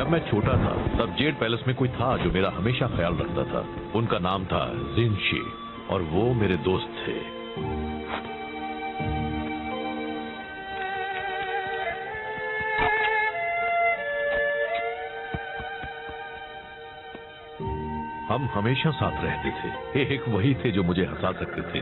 जब मैं छोटा था तब जेड पैलेस में कोई था जो मेरा हमेशा ख्याल रखता था। उनका नाम था जिनशी और वो मेरे दोस्त थे। हम हमेशा साथ रहते थे। एक वही थे जो मुझे हंसा सकते थे।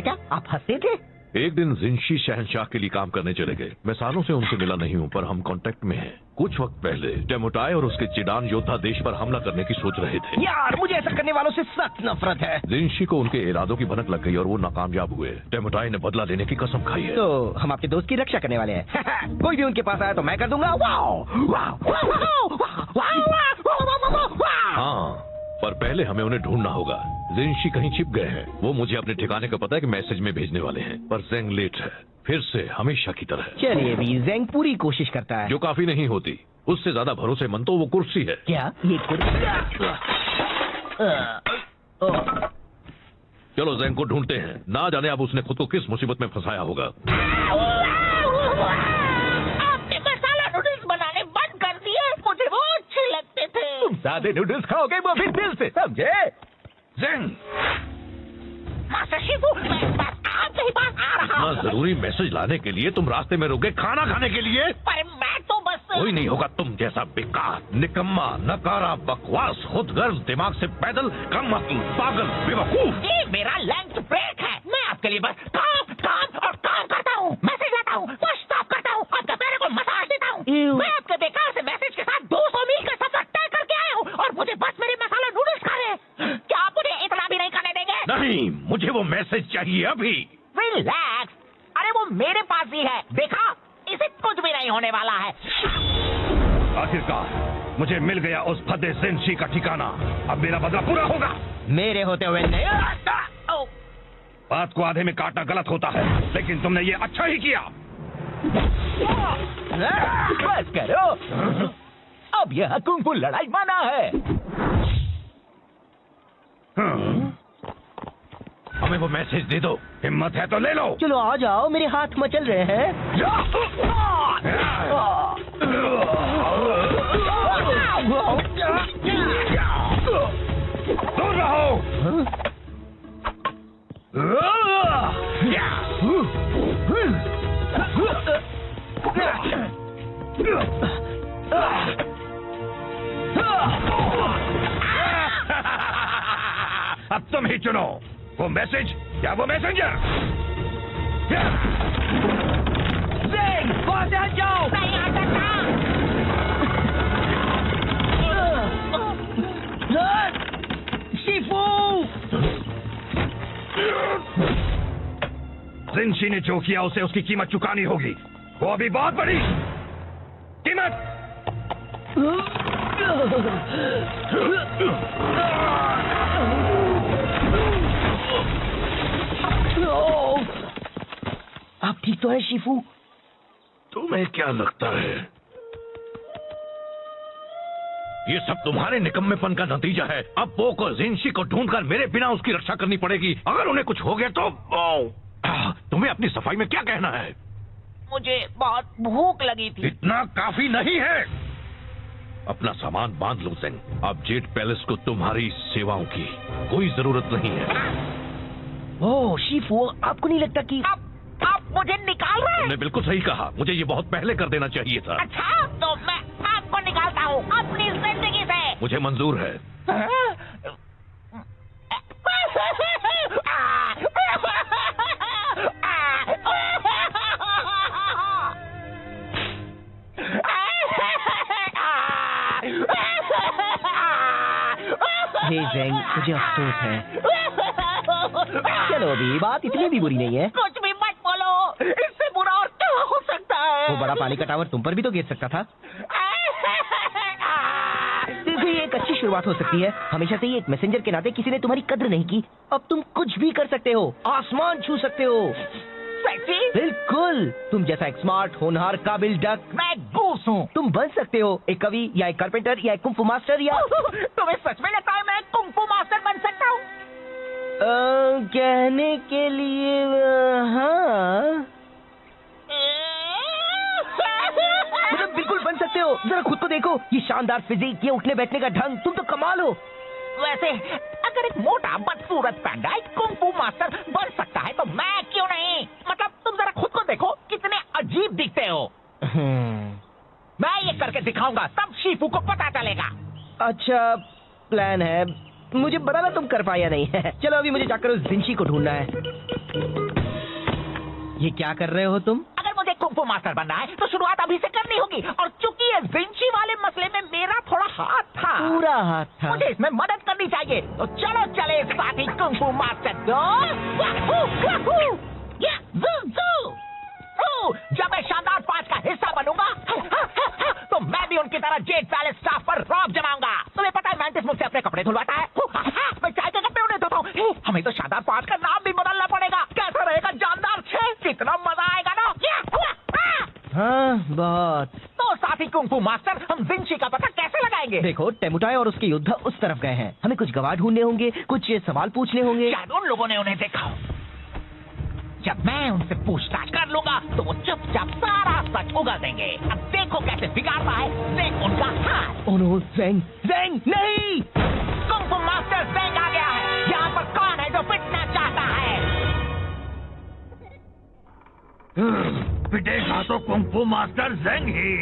क्या आप हंसते थे? एक दिन जिनशी शहंशाह के लिए काम करने चले गए। मैं सालों से उनसे मिला नहीं हूँ पर हम कांटेक्ट में हैं। कुछ वक्त पहले डेमोटाई और उसके चिडान योद्धा देश पर हमला करने की सोच रहे थे। यार मुझे ऐसा करने वालों से सख्त नफरत है। जिनशी को उनके इरादों की भनक लग गई और वो नाकामयाब हुए। डेमोटाई ने बदला लेने की कसम खाई है। तो हम आपके दोस्त की रक्षा करने वाले हैं। कोई भी उनके पास आया तो मैं कर दूंगा। हाँ, पर पहले हमें उन्हें ढूंढना होगा। जिनशी कहीं छिप गए हैं। वो मुझे अपने ठिकाने का पता है कि मैसेज में भेजने वाले हैं, पर जेंग लेट है। फिर से हमेशा की तरह। चलिए भी, जेंग पूरी कोशिश करता है। जो काफी नहीं होती। उससे ज्यादा भरोसेमंद तो वो कुर्सी है। क्या ये कुर्सी? चलो जेंग को ढूंढते हैं। ना जाने अब उसने खुद को किस मुसीबत में फंसाया होगा। आपने मसाला नूडल्स बनाने बंद कर दिए। मुझे वो अच्छे लगते थे। तुम सादे नूडल्स खाओगे वो भी दिल से, समझे? जेंग, मास्टर शिफू, मैं बस आपके ही पास आ रहा हूँ। इतना जरूरी मैसेज लाने के लिए तुम रास्ते में रुक गए खाना खाने के लिए? पर मैं तो बस कोई नहीं होगा तुम जैसा बेकार, निकम्मा, नकारा, बकवास, खुदगर्ज, दिमाग से पैदल, कम अक्ल, पागल, बेवकूफ। ये मेरा लंच ब्रेक है। मैं आपके लिए बस काम काम और काम करता हूँ। मैसेज लाता हूँ, स्टॉप करता हूँ, आपके पैरों को मसाज देता हूँ। मैं आपके बेकार से मैसेज के साथ 200 मील का सफर तय करके आया हूँ और मुझे बस मेरे मसाला नूडल्स खाने हैं। क्या आप मुझे इतना भी नहीं करने देंगे? नहीं, मुझे वो मैसेज चाहिए अभी। रिलैक्स। अरे वो मेरे पास ही है, देखा? इसे कुछ भी नहीं होने वाला है। आखिरकार मुझे मिल गया उस फदे जिनशी का ठिकाना। अब मेरा बदला पूरा होगा। मेरे होते हुए नहीं। बात को आधे में काटना गलत होता है, लेकिन तुमने ये अच्छा ही किया। बस करो, अब यह कुंग-फू लड़ाई माना है। हमें वो मैसेज दे दो। हिम्मत है तो ले लो। चलो आ जाओ, मेरे हाथ मचल रहे हैं। दूर रहो। अब तुम ही चुनो, वो मैसेज या वो मैसेंजर। वहां से हट जाओ। नहीं आ सकता। शिफू, जिनशी ने जो किया उसे उसकी कीमत चुकानी होगी। वो अभी बहुत बड़ी कीमत। आप ठीक तो है शिफू? तुम्हें क्या लगता है ये सब तुम्हारे निकम्मेपन का नतीजा है? अब वो को जिनशी को ढूंढकर मेरे बिना उसकी रक्षा करनी पड़ेगी। अगर उन्हें कुछ हो गया तो तुम्हें अपनी सफाई में क्या कहना है? मुझे बहुत भूख लगी थी। इतना काफी नहीं है। अपना सामान बांध लो जेंग। अब जेड पैलेस को तुम्हारी सेवाओं की कोई जरूरत नहीं है। ओह शिफू, आपको नहीं लगता कि आप मुझे निकाल रहे हैं? तुमने बिल्कुल सही कहा। मुझे ये बहुत पहले कर देना चाहिए था। अच्छा, तो मैं आपको निकालता हूँ अपनी जिंदगी से। मुझे मंजूर है। हे जेंग, मुझे अफसोस है। चलो अभी बात इतनी भी बुरी नहीं है। कुछ भी मत बोलो, इससे बुरा और क्या हो सकता है? वो बड़ा पानी का टावर तुम पर भी तो गिर सकता था। देखो ये एक अच्छी शुरुआत हो सकती है। हमेशा से ही एक मैसेंजर के नाते किसी ने तुम्हारी कद्र नहीं की। अब तुम कुछ भी कर सकते हो, आसमान छू सकते हो। सेक्सी? बिल्कुल, तुम जैसा एक स्मार्ट, होनहार, काबिल डक। मैं गूस हूँ। तुम बन सकते हो एक कवि या एक कारपेंटर या एक कुंफू मास्टर या तुम्हें सच में लगता है मैं कुंफू मास्टर बन सकता हूँ? कहने के लिए हाँ, मतलब बिल्कुल बन सकते करते हो? जरा खुद को देखो, ये शानदार फिजिक, ये उठने बैठने का ढंग, तुम तो कमाल हो। वैसे अगर एक मोटा बदसूरत पैंडा एक कुंग फू मास्टर बन सकता है तो मैं क्यों नहीं? मतलब तुम जरा खुद को देखो, कितने अजीब दिखते हो। मैं ये करके दिखाऊंगा, तब शीफू को पता चलेगा। अच्छा प्लान है, मुझे पता ना तुम कर पाया नहीं है। चलो अभी मुझे जाकर उस जिंशी को ढूंढना है। ये क्या कर रहे हो तुम? अगर मुझे कुंग फू मास्टर बनना है तो शुरुआत अभी से करनी होगी, और चूंकि ये जिंशी वाले मसले में मेरा थोड़ा हाथ था, पूरा हाथ था। मुझे इसमें मदद करनी चाहिए। तो चलो चले साथी कुंग फू मास्टर दो। जब मैं शानदार 5 का हिस्सा बनूंगा तो मैं भी उनकी तरह जेड पैलेस स्टाफ पर रौब जमाऊंगा। तुम्हें पता है मैंटिस मुझसे अपने कपड़े धुलवाता है, मैं चाय के कपड़े उन्हें धोता हूँ। हमें तो शानदार 5 का नाम भी बदलना पड़ेगा। कैसा रहेगा जानदार 6? कितना मजा आएगा ना। हाँ बहुत। तो साथी कुंग फू मास्टर, हम जिंशी का पता कैसे लगाएंगे? देखो टेमुटाई और उसके योद्धा उस तरफ गए हैं, हमें कुछ गवाह ढूंढने होंगे, कुछ सवाल पूछने होंगे। शायद उन लोगों ने उन्हें देखा हो। जब मैं उनसे पूछताछ कर लूंगा तो वो चुपचाप सारा सच उगल देंगे। अब देखो कैसे बिगाड़ता है देख उनका हाथ। ओह नो, ज़ेंग, ज़ेंग नहीं! कुंग फू मास्टर ज़ेंग आ गया है। यहाँ पर कौन है जो पिटना चाहता है? पिटेगा तो कुंग फू मास्टर ज़ेंग ही।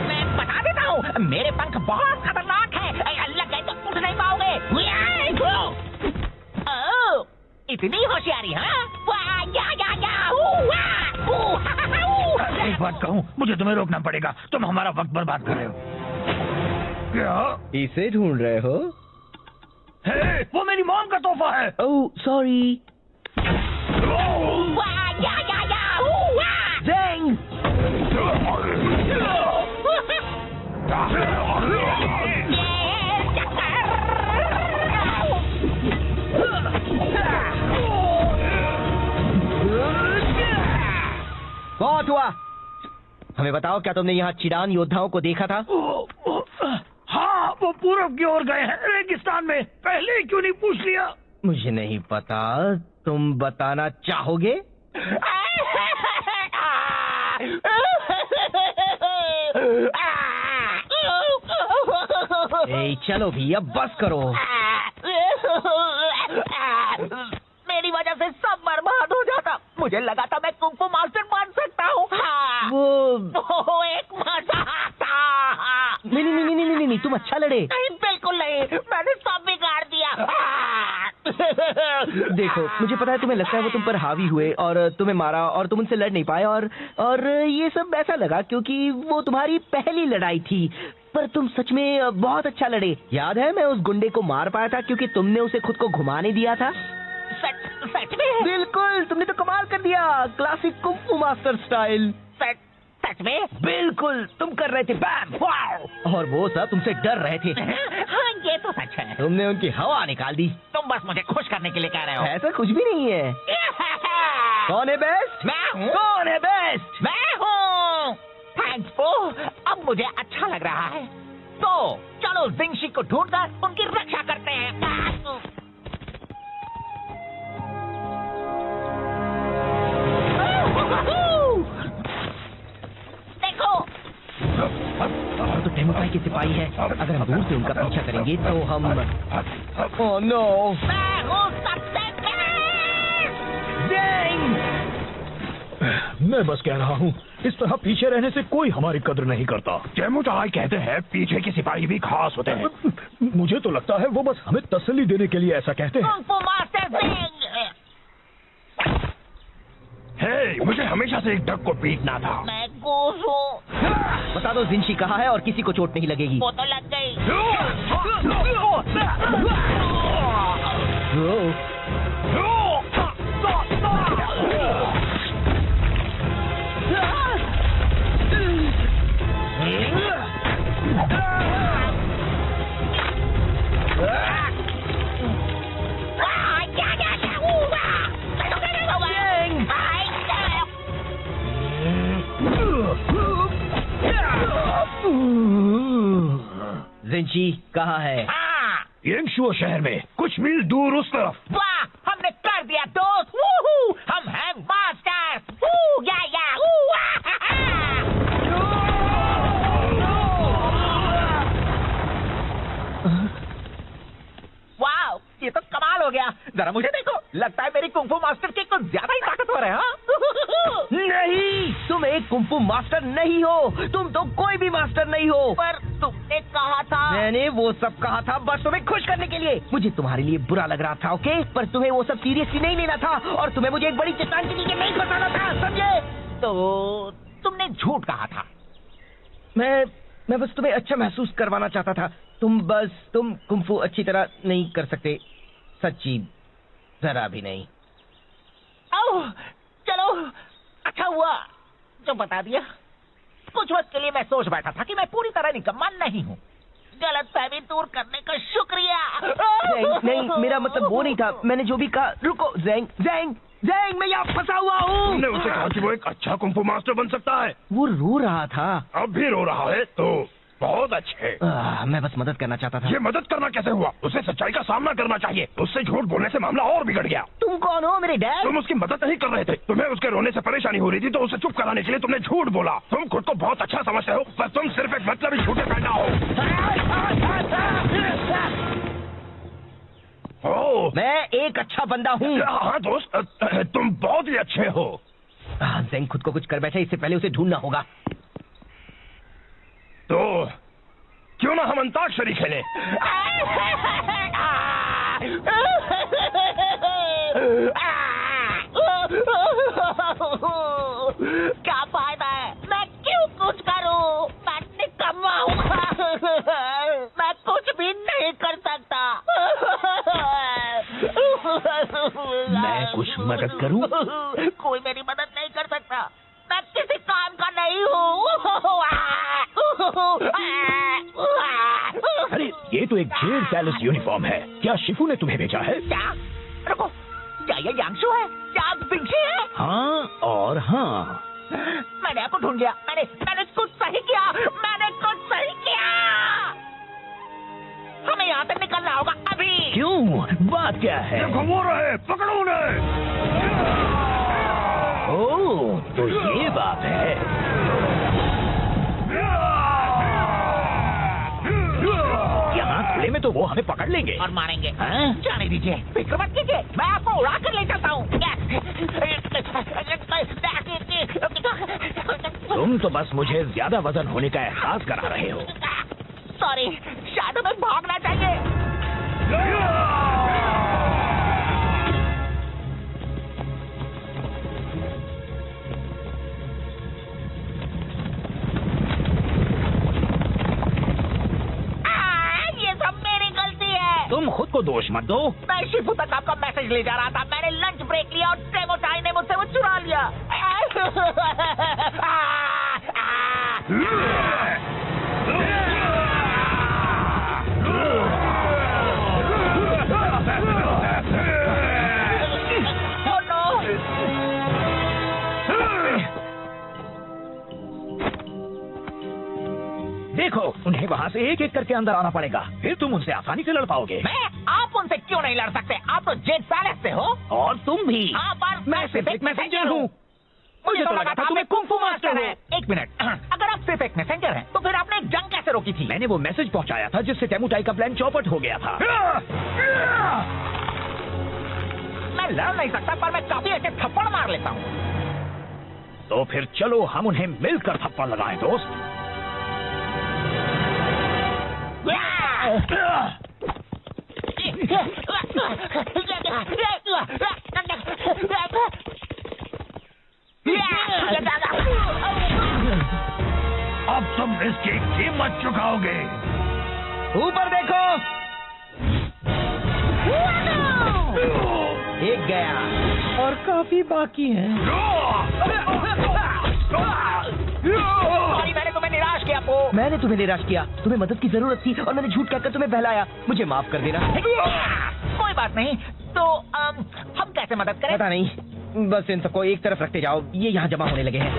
मैं बता देता हूँ, मेरे पंख बहुत खतरनाक है। लग गए तो उठ नहीं पाओगे। ओह, इतनी होशियारी, हाँ? एक बात कहूँ, मुझे तुम्हें रोकना पड़ेगा, तुम हमारा वक्त बर्बाद कर रहे हो। क्या इसे ढूंढ रहे हो? है, वो मेरी मॉम का तोहफा है। Oh sorry. ज़ेंग! बहुत हुआ। हमें बताओ, क्या तुमने यहाँ चिडान योद्धाओं को देखा था? हाँ, वो पूरब की ओर गए हैं, रेगिस्तान में। पहले क्यों नहीं पूछ लिया? मुझे नहीं पता, तुम बताना चाहोगे? ए, चलो भी, अब बस करो। मेरी वजह से सब बर्बाद हो जाता। मुझे लगा था मैं कुंग फू मास्टर बन सकता हूँ। वो एक मजाक था। नहीं, तुम अच्छा लड़े। नहीं, बिल्कुल नहीं, मैंने सब बिगाड़ दिया। देखो, मुझे पता है तुम्हें लगता है वो तुम पर हावी हुए और तुम्हें मारा और तुम उनसे लड़ नहीं पाए, और ये सब ऐसा लगा क्योंकि वो तुम्हारी पहली लड़ाई थी। पर तुम सच में बहुत अच्छा लड़े। याद है, मैं उस गुंडे को मार पाया था क्योंकि तुमने उसे खुद को घुमाने दिया था। सच में? बिल्कुल, तुमने तो कमाल कर दिया, क्लासिक कुंग फू मास्टर स्टाइल। सच में? बिल्कुल, तुम कर रहे थे बैम, वाव! और वो सब तुमसे डर रहे थे। हाँ, ये तो सच है। तुमने उनकी हवा निकाल दी। तुम बस मुझे खुश करने के लिए कह रहे हो। ऐसा कुछ भी नहीं है। कौन है बेस्ट? मैं हूँ। कौन है बेस्ट? मैं हूँ। थैंक्स फू, अब मुझे अच्छा लग रहा है। तो चलो जिंशी को ढूंढकर उनकी रक्षा करते हैं। देखो, तो टेमुटाई के सिपाही है। अगर हम दूर से उनका पीछा करेंगे तो हम... ओह नो! मैं हूँ सबसे बेस्ट। मैं बस कह रहा हूँ, इस तरह पीछे रहने से कोई हमारी कद्र नहीं करता। टेमुटाई कहते हैं पीछे के सिपाही भी खास होते हैं। मुझे तो लगता है वो बस हमें तसल्ली देने के लिए ऐसा कहते हैं। कुंग फू मास्टर ज़ेंग। हे, मुझे हमेशा से एक डक को पीटना था। मैं घूस हूँ। बता दो जिंशी कहाँ है और किसी को चोट नहीं लगेगी। वो तो लग गई। जिंशी कहाँ है? हाँ, येंगशुओ शहर में कुछ मील दूर उस तरफ। वाह, हमने गया दोस्त। वूहू, हम हैं मास्टर्स। वाह, ये तो कमाल हो गया। जरा मुझे देखो, लगता है मेरी कुंफू मास्टर की कुछ ज्यादा ही ताकतवर है। हाँ? नहीं, तुम एक कुंफू मास्टर नहीं हो। तुम तो कोई भी मास्टर नहीं हो। पर तुमने कहा था। मैंने वो सब कहा था बस तुम्हें खुश करने के लिए। मुझे तुम्हारे लिए बुरा लग रहा था, ओके? पर तुम्हें वो सब सीरियसली नहीं लेना था और तुम्हें मुझे एक बड़ी चट्टान के नीचे नहीं फंसाना था, समझे? तो तुमने झूठ कहा था। मैं बस तुम्हें अच्छा महसूस करवाना चाहता था। तुम कुंफू अच्छी तरह नहीं कर सकते, सच्ची जरा भी नहीं। ओह, चलो अच्छा हुआ जो बता दिया। कुछ वक्त के लिए मैं सोच बैठा था कि मैं पूरी तरह निकम्मा नहीं हूँ। गलतफहमी दूर करने का शुक्रिया। नहीं, मेरा मतलब वो नहीं था। मैंने जो भी कहा। रुको ज़ेंग, मैं यहाँ फंसा हुआ हूँ। तुमने उसे कहा कि वो एक अच्छा कुंफू मास्टर बन सकता है। वो रो रहा था। अब भी रो रहा है तो बहुत अच्छे। मैं बस मदद करना चाहता था। ये मदद करना कैसे हुआ? उसे सच्चाई का सामना करना चाहिए। उससे झूठ बोलने से मामला और बिगड़ गया। तुम कौन हो, मेरे डैड? तुम उसकी मदद नहीं कर रहे थे। तुम्हें उसके रोने से परेशानी हो रही थी तो उसे चुप कराने के लिए तुमने झूठ बोला। तुम खुद को बहुत अच्छा समझते हो पर तुम सिर्फ एक मतलबी झूठे पैदा हो। मैं एक अच्छा बंदा हूँ। हाँ दोस्त, तुम बहुत ही अच्छे हो। ज़ेंग खुद को कुछ कर बैठा, इससे पहले उसे ढूंढना होगा। तो क्यों ना हम अंताक्षरी खेलें? क्या फायदा है? मैं क्यों कुछ करूं? मैं निकम्मा हूँ। मैं कुछ भी नहीं कर सकता। मैं कुछ मदद करूं? कोई मेरी मदद नहीं कर सकता। मैं किसी काम का नहीं हूँ। अरे ये तो एक जेड पैलेस यूनिफॉर्म है। क्या शिफू ने तुम्हें भेजा है? क्या? रुको, क्या ये यांशु है? क्या बिंशी है? हाँ और हाँ। मैंने आपको ढूंढ लिया। मैंने कुछ सही किया। मैंने कुछ सही किया। हमें यहाँ से निकलना होगा अभी। क्यों? बात क्या है? घुमा रहे, पकड़ो उन्हें। ओह, तो ये बात है। यहाँ खुले में तो वो हमें पकड़ लेंगे और मारेंगे। हाँ? जाने दीजिए, फिक्र मत कीजिए। मैं आपको उड़ा कर ले जाता हूँ। तुम तो बस मुझे ज्यादा वजन होने का एहसास करा रहे हो। सॉरी, शायद हमें भागना चाहिए। ये सब मेरी गलती है। तुम खुद को दोष मत दो। मैं शिफू तक आपका मैसेज ले जा रहा था। मैंने लंच ब्रेक लिया और टेमोटाई ने मुझसे वो चुरा लिया। देखो, उन्हें वहाँ से एक एक करके अंदर आना पड़ेगा, फिर तुम उनसे आसानी से लड़ पाओगे। आप उनसे क्यों नहीं लड़ सकते? आप तो जेड पैलेस से हो। और तुम भी। हाँ, पर मैं सिर्फ एक मैसेंजर हूँ। मुझे तो लगा था तुम्हें कुंफू मास्टर है। एक मिनट, अगर आप सिर्फ एक मैसेंजर हैं, तो फिर आपने जंग कैसे रोकी थी? मैंने वो मैसेज पहुँचाया था जिससे टेमुटाई का प्लान चौपट हो गया था। मैं लड़ नहीं सकता, पर मैं काफी अच्छे थप्पड़ मार लेता हूँ। तो फिर चलो हम उन्हें मिलकर थप्पड़ लगाएं दोस्त। अब तुम इसकी कीमत चुकाओगे। ऊपर देखो। एक गया और काफी बाकी है। सॉरी, मैंने तुम्हें निराश किया। मैंने तुम्हें निराश किया। तुम्हें मदद की जरूरत थी और मैंने झूठ कहकर तुम्हें बहलाया। मुझे माफ कर देना। कोई बात नहीं। तो हम कैसे मदद करें? पता नहीं, बस इन सबको एक तरफ रखते जाओ। ये यहाँ जमा होने लगे हैं।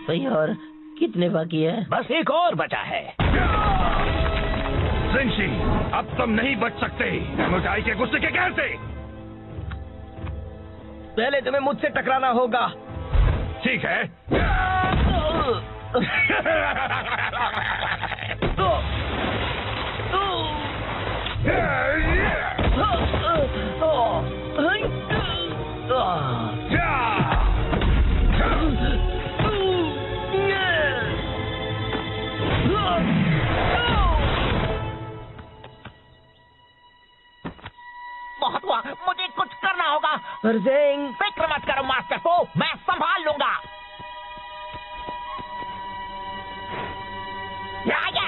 भाई और कितने बाकी है? बस एक और बचा है। जिंशी, अब तुम नहीं बच सकते एमोटाई के गुस्से के कहर से। पहले तुम्हें मुझसे टकराना होगा। ठीक है। बहुत हुआ, मुझे कुछ करना होगा। ज़ेंग, फिक्र मत करो मास्टर को, मैं संभाल लूंगा। आया।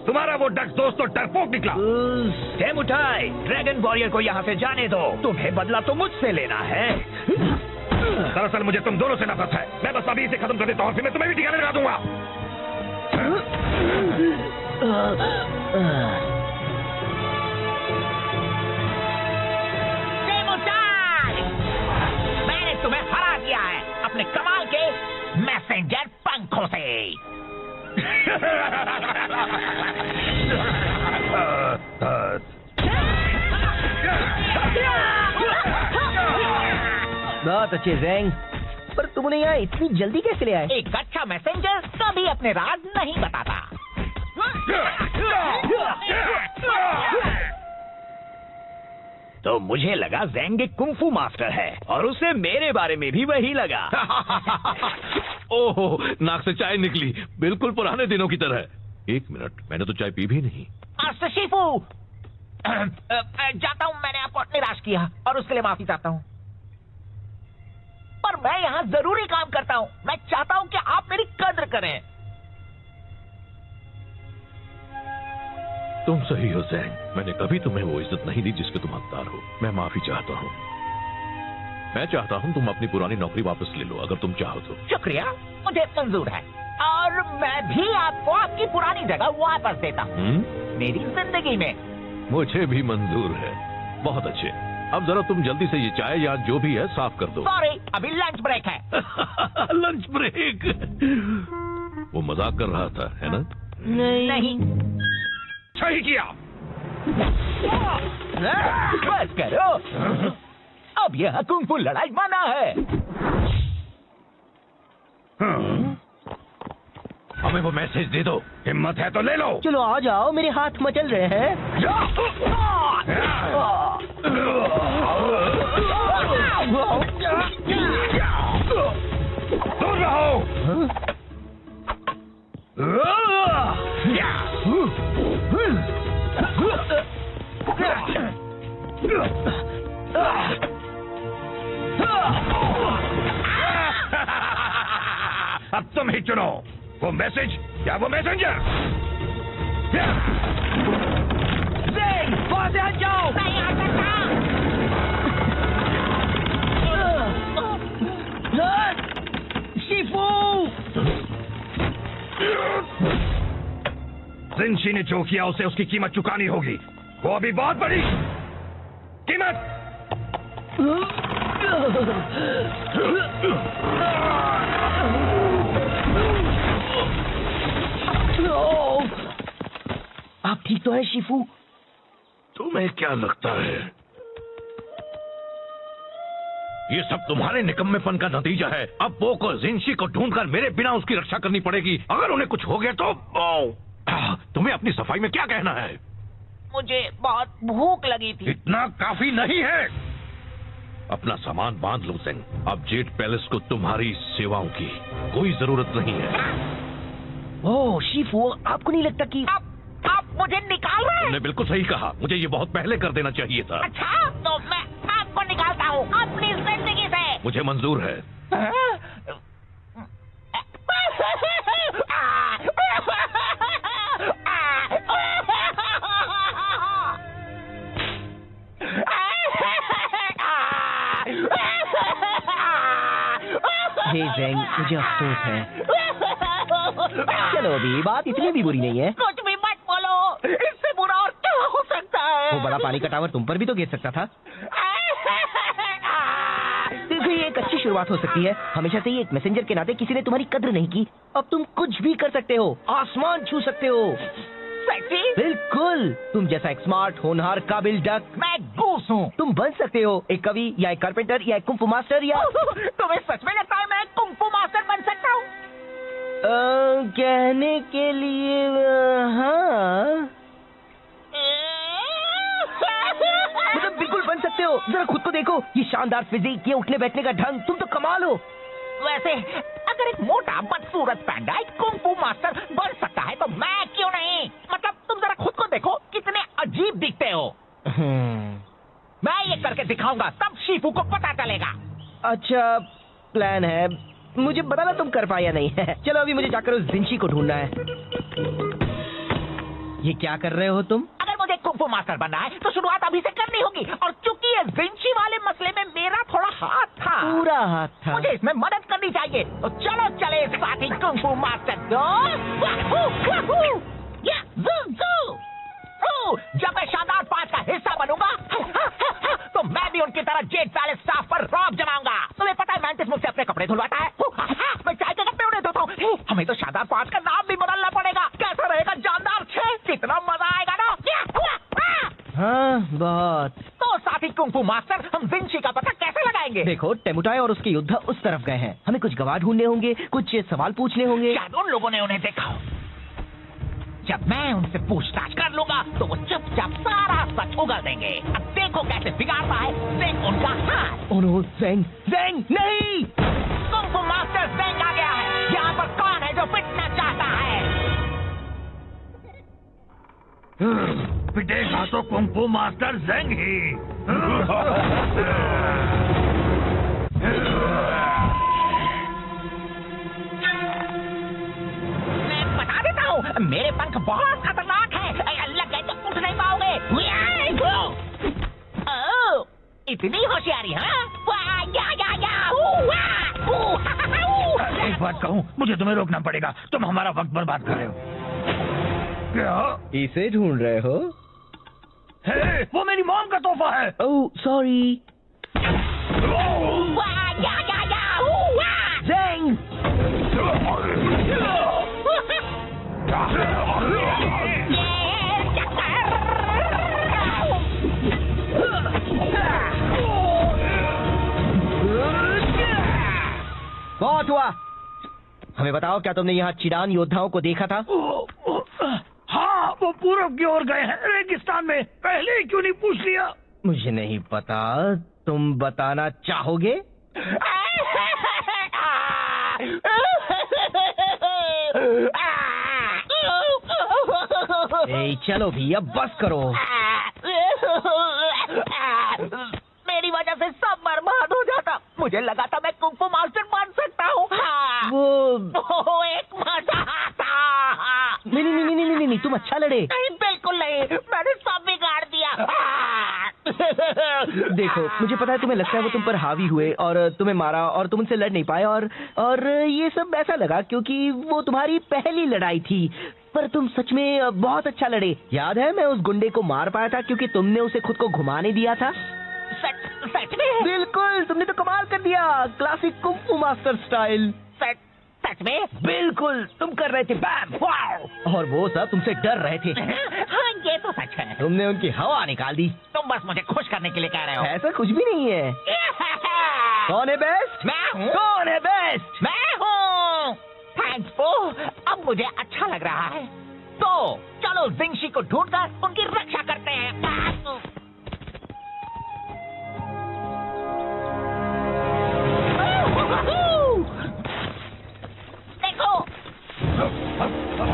तुम्हारा वो डक दोस्त तो डरपोक निकला। टेमुटाई, ड्रैगन वॉरियर को यहाँ से जाने दो। तुम्हें बदला तो मुझसे लेना है। दरअसल मुझे तुम दोनों से नफरत है। मैं बस अभी इसे खत्म कर देता हूँ, फिर मैं तुम्हें भी ठिकाने लगा दूंगा। टेमुटाई, मैंने तुम्हें हरा दिया है अपने कमाल के मैसेंजर पंखों से। बहुत अच्छे ज़ेंग, पर तुम उन्हें यहाँ इतनी जल्दी कैसे ले आए? एक अच्छा मैसेंजर कभी अपने राज नहीं बताता। तो मुझे लगा ज़ेंग एक कुंफू मास्टर है और उसे मेरे बारे में भी वही लगा। ओहो, नाक से चाय निकली, बिल्कुल पुराने दिनों की तरह। एक मिनट, मैंने तो चाय पी भी नहीं। मास्टर शिफू, जाता हूँ, मैंने आपको निराश किया और उसके लिए माफी चाहता हूँ। पर मैं यहाँ जरूरी काम करता हूँ। मैं चाहता हूँ कि आप मेरी कद्र करें। तुम सही हो ज़ेंग, मैंने कभी तुम्हें वो इज्जत नहीं दी जिसके तुम हकदार हो। मैं माफी चाहता हूँ। मैं चाहता हूँ तुम अपनी पुरानी नौकरी वापस ले लो, अगर तुम चाहो तो। शुक्रिया, मुझे मंजूर है और मैं भी आपको आपकी पुरानी जगह वापस देता हूँ मेरी जिंदगी में। मुझे भी मंजूर है। बहुत अच्छे, अब जरा तुम जल्दी से ये चाय या जो भी है साफ कर दो। सॉरी, अभी लंच ब्रेक है। Lunch break? वो मजाक कर रहा था, है ना? नहीं। सही किया। बस करो, अब यह कुंफू लड़ाई मना है। हमें वो मैसेज दे दो, हिम्मत है तो ले लो। चलो आ जाओ, मेरे हाथ मचल रहे हैं। दूर रहो। अब तुम ही चुनो, वो मैसेज या वो मैसेंजर। वहां से हट जाओ। नहीं आ सकता। शिफू, जिंशी ने जो किया उसे उसकी कीमत चुकानी होगी। वो अभी बहुत बड़ी कीमत। आप ठीक तो है शिफू? तुम्हें क्या लगता है ये सब तुम्हारे निकम्मेपन का नतीजा है? अब पो को जिंशी को ढूंढकर मेरे बिना उसकी रक्षा करनी पड़ेगी। अगर उन्हें कुछ हो गया तो तुम्हें अपनी सफाई में क्या कहना है? मुझे बहुत भूख लगी थी। इतना काफी नहीं है। अपना सामान बांध लो ज़ेंग। अब जेड पैलेस को तुम्हारी सेवाओं की कोई जरूरत नहीं है। ओह शिफू, आपको नहीं लगता कि आप मुझे निकाल रहे हैं? तुमने बिल्कुल सही कहा, मुझे ये बहुत पहले कर देना चाहिए था। अच्छा, तो मैं आपको निकालता हूँ अपनी जिंदगी से। मुझे मंजूर है। मुझे अफसोस है। चलो अभी बात इतनी भी बुरी नहीं है। कुछ भी मत बोलो, इससे बुरा और क्या हो सकता है? वो बड़ा पानी का टावर तुम पर भी तो गिर सकता था। देखो ये एक अच्छी शुरुआत हो सकती है। हमेशा से ही एक मैसेंजर के नाते किसी ने तुम्हारी कद्र नहीं की। अब तुम कुछ भी कर सकते हो, आसमान छू सकते हो। सेक्सी? बिल्कुल, तुम जैसा एक स्मार्ट, होनहार, काबिल डक। मैं गूस हूँ। तुम बन सकते हो एक कवि या एक कारपेंटर या एक कुंफू मास्टर या तुम्हें सच में लगता है मैं कुंफू मास्टर बन सकता हूँ? कहने के लिए हाँ, मतलब बिल्कुल बन सकते हो। जरा खुद को देखो, ये शानदार फिजिक, ये उठने बैठने का ढंग, तुम तो कमाल हो। वैसे अगर एक मोटा बदसूरत पैंडा एक कुंफू मास्टर बन सकता है तो मैं क्यों नहीं? मतलब तुम जरा खुद को देखो, कितने अजीब दिखते हो। मैं ये करके दिखाऊंगा, तब शीफू को पता चलेगा। अच्छा प्लान है, मुझे बताना तुम कर पाया नहीं है। चलो अभी मुझे जाकर उस जिंशी को ढूंढना है। ये क्या कर रहे हो तुम? अगर मुझे कुंफू मास्टर बनना है तो शुरुआत अभी से करनी होगी, और चूंकि ये जिंशी वाले मसले में मेरा थोड़ा हाथ था, पूरा हाथ था। मुझे इसमें मदद करनी चाहिए। तो चलो चले साथी कुंफू मास्टर जब मैं शानदार 5 का हिस्सा बनूंगा तो मैं भी उनकी तरह जेट पैलेस स्टाफ पर रौब जमाऊंगा। तुम्हें पता है मैंटिस मुझसे अपने कपड़े धुलवाता है, मैं चाय के कपड़े उन्हें धोता हूँ। हमें तो शानदार 5 का नाम भी बदलना पड़ेगा। कैसा रहेगा जानदार 6? कितना मजा आएगा ना। हाँ बहुत। तो साथी कुंफू मास्टर, हम जिंशी का पता कैसे लगाएंगे? देखो टेमुटाई और उसके योद्धा उस तरफ गए हैं। हमें कुछ गवाह ढूंढने होंगे, कुछ सवाल पूछने होंगे। शायद उन लोगों ने उन्हें देखा हो। जब मैं उनसे पूछताछ कर लूंगा तो वो चुपचाप सारा सच उगल देंगे। अब देखो कैसे बिगाड़ता है ज़ेंग उनका हाथ। ओह नो, ज़ेंग, ज़ेंग नहीं! कुंफू मास्टर ज़ेंग आ गया है। यहाँ पर कौन है जो पिटना चाहता है? पिटेगा तो कुंफू मास्टर ज़ेंग ही। मैं बता देता हूँ, मेरे पंख बहुत खतरनाक है। लग गए तो उठ नहीं पाओगे। ओह, इतनी होशियारी हाँ? एक बात कहूँ, मुझे तुम्हें रोकना पड़ेगा। तुम हमारा वक्त बर्बाद कर रहे हो। क्या इसे ढूंढ रहे हो? है, वो मेरी मॉम का तोहफा है। Oh sorry. ज़ेंग! बहुत हुआ। हमें बताओ, क्या तुमने यहाँ चिडान योद्धाओं को देखा था? हाँ, वो पूरब की ओर गए हैं, रेगिस्तान में। पहले ही क्यों नहीं पूछ लिया? मुझे नहीं पता, तुम बताना चाहोगे? ए, चलो भी अब बस करो। मेरी वजह से सब बर्बाद हो जाता। मुझे लगा था मैं कुंफू मास्टर बन सकता हूँ। वो एक मजा आता। नहीं, तुम अच्छा लड़े। नहीं, बिल्कुल नहीं, मैंने सब बिगाड़ दिया। देखो, मुझे पता है तुम्हें लगता है वो तुम पर हावी हुए और तुम्हें मारा और तुम उनसे लड़ नहीं पाए, और ये सब ऐसा लगा क्योंकि वो तुम्हारी पहली लड़ाई थी। पर तुम सच में बहुत अच्छा लड़े। याद है मैं उस गुंडे को मार पाया था क्योंकि तुमने उसे खुद को घुमाने दिया था। सच में? बिल्कुल, तुमने तो कमाल कर दिया, क्लासिक कुंफू मास्टर स्टाइल। सच में? बिल्कुल, तुम कर रहे थे बैम, वाओ, और वो सब तुमसे डर रहे थे। हाँ, ये तो सच है। तुमने उनकी हवा निकाल दी। तुम बस मुझे खुश करने के लिए कह रहे हो। ऐसा कुछ भी नहीं है। कौन है बेस्ट? मैं हूँ। कौन है बेस्ट? मैं हूँ। थैंक्स पो, अब मुझे अच्छा लग रहा है। तो चलो जिंशी को ढूंढकर उनकी रक्षा करते हैं। देखो,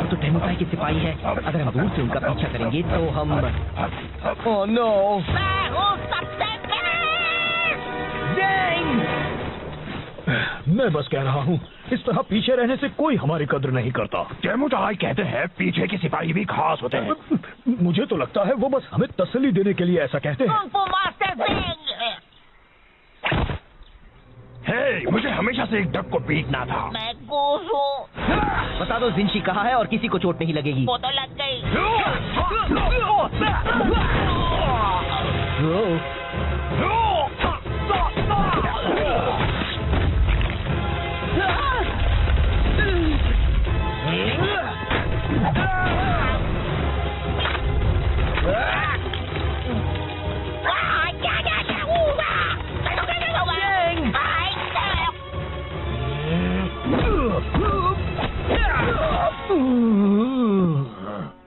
तो टेमुटाई के सिपाही है। अगर हम दूर से उनका पीछा करेंगे तो हम ओह नो, मैं हूँ सबसे मैं बस कह रहा हूँ, इस तरह पीछे रहने से कोई हमारी कद्र नहीं करता। टेमुटाई कहते हैं पीछे के सिपाही भी खास होते हैं। मुझे तो लगता है वो बस हमें तसल्ली देने के लिए ऐसा कहते हैं। Kung fu master Zeng. हे, नहीं, मुझे हमेशा से एक डक को पीटना था। मैं घूस हूँ। बता दो जिंशी कहाँ है और किसी को चोट नहीं लगेगी। वो तो लग गई।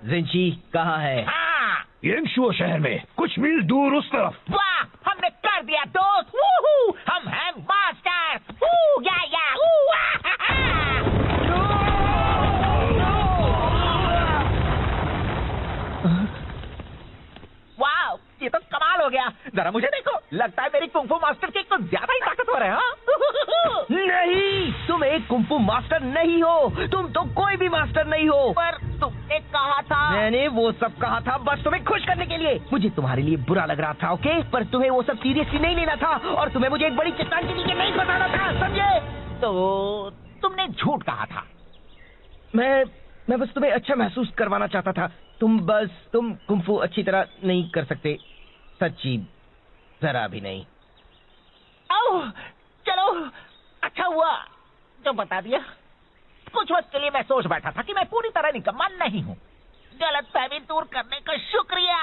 जिंशी कहाँ है? हाँ, येंगशुओ शहर में कुछ मील दूर उस तरफ। वाह, हमने कर दिया दोस्त। वूहू, हम हैं मास्टर्स। वू, या, वू, वाह, ये तो कमाल हो गया। जरा मुझे देखो, लगता है मेरी कुंफू मास्टर की कुछ ज्यादा ही ताकतवर है। हाँ? नहीं, तुम एक कुंफू मास्टर नहीं हो। तुम तो कोई भी मास्टर नहीं हो। पर तुमने कहा था। मैंने वो सब कहा था बस तुम्हें खुश करने के लिए। मुझे तुम्हारे लिए बुरा लग रहा था, ओके? पर तुम्हें वो सब सीरियसली नहीं लेना था और तुम्हें मुझे एक बड़ी चट्टान के नीचे नहीं फंसाना था, समझे? तो तुमने झूठ कहा था। मैं बस तुम्हें अच्छा महसूस करवाना चाहता था। तुम कुंफू अच्छी तरह नहीं कर सकते, सच्ची जरा भी नहीं। आओ, चलो, अच्छा हुआ जो बता दिया। कुछ वक्त के लिए मैं सोच बैठा था कि मैं पूरी तरह निकम्मा नहीं हूँ। गलतफहमी दूर करने का शुक्रिया।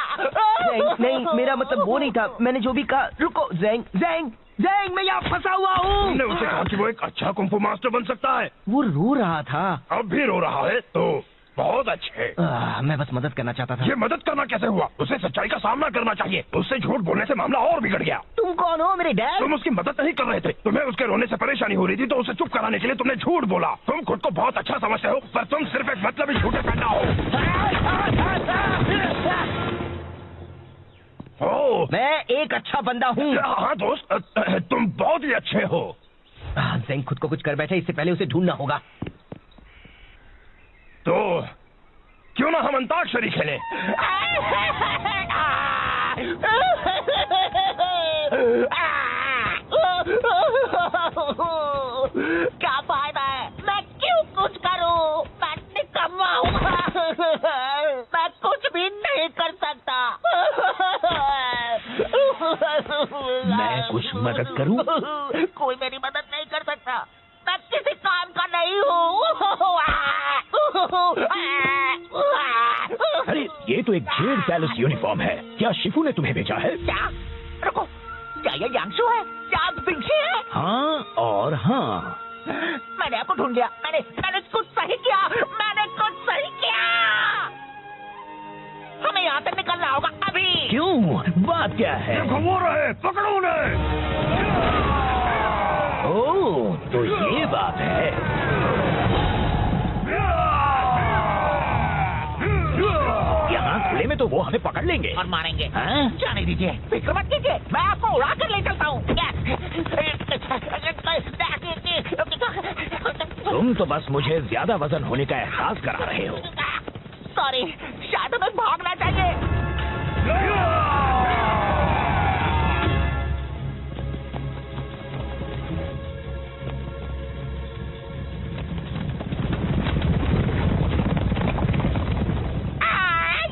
नहीं, मेरा मतलब वो नहीं था। मैंने जो भी कहा। रुको, ज़ैंग, मैं यहाँ फंसा हुआ हूँ। तुमने उसे कहा कि वो एक अच्छा कुंफू मास्टर बन सकता है। वो रो रहा था। अब भी रो रहा है तो बहुत अच्छे। मैं बस मदद करना चाहता था। ये मदद करना कैसे हुआ? उसे सच्चाई का सामना करना चाहिए। उससे झूठ बोलने से मामला और बिगड़ गया। तुम कौन हो? मेरे डैड? तुम उसकी मदद नहीं कर रहे थे। तुम्हें उसके रोने से परेशानी हो रही थी तो उसे चुप कराने के लिए तुमने झूठ बोला। तुम खुद को बहुत अच्छा समझते हो पर तुम सिर्फ एक मतलबी झूठे पैदा हो। मैं एक अच्छा बंदा हूँ। हाँ दोस्त, तुम बहुत ही अच्छे हो। ज़ैंग खुद को कुछ कर बैठे, इससे पहले उसे ढूंढना होगा। तो क्यों ना हम अंताक्षरी खेलें? क्या फायदा है? मैं क्यों कुछ करूं? मैं निकम्मा हूँ। मैं कुछ भी नहीं कर सकता। मैं कुछ मदद करूं? कोई मेरी मदद नहीं कर सकता। मैं किसी काम का नहीं हूँ। अरे ये तो एक जेड पैलेस यूनिफॉर्म है। क्या शिफू ने तुम्हें भेजा है? क्या? रुको, क्या ये यांगशु है? क्या आप जिंशी है? हाँ और हाँ। मैंने आपको ढूंढ लिया। मैंने कुछ सही किया। मैंने कुछ सही किया। हमें यहाँ से निकलना होगा अभी। क्यों? बात क्या है? वो रहे, पकड़ो उन्हें। ओह, तो ये बात है। यहाँ खुले में तो वो हमें पकड़ लेंगे और मारेंगे। हाँ? जाने दीजिए, फिक्र मत कीजिए। मैं आपको उड़ा कर ले चलता हूँ। तुम तो बस मुझे ज्यादा वजन होने का एहसास करा रहे हो। सॉरी, शायद हमें भागना चाहिए।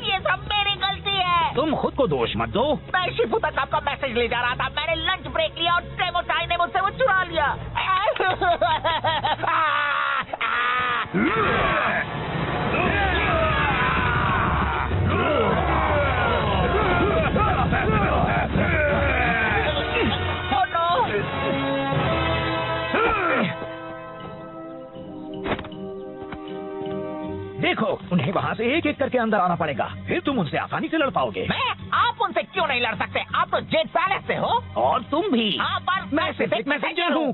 ये सब मेरी गलती है। तुम खुद को दोष मत दो। मैं शिफू तक आपका मैसेज ले जा रहा था। मैंने लंच ब्रेक लिया और टेमो चाय ने मुझसे वो चुरा लिया। देखो, उन्हें वहाँ से एक एक करके अंदर आना पड़ेगा, फिर तुम उनसे आसानी से लड़ पाओगे। आप उनसे क्यों नहीं लड़ सकते? आप तो जेड पैलेस से हो। और तुम भी। हाँ, पर मैं सिर्फ एक मैसेंजर हूँ।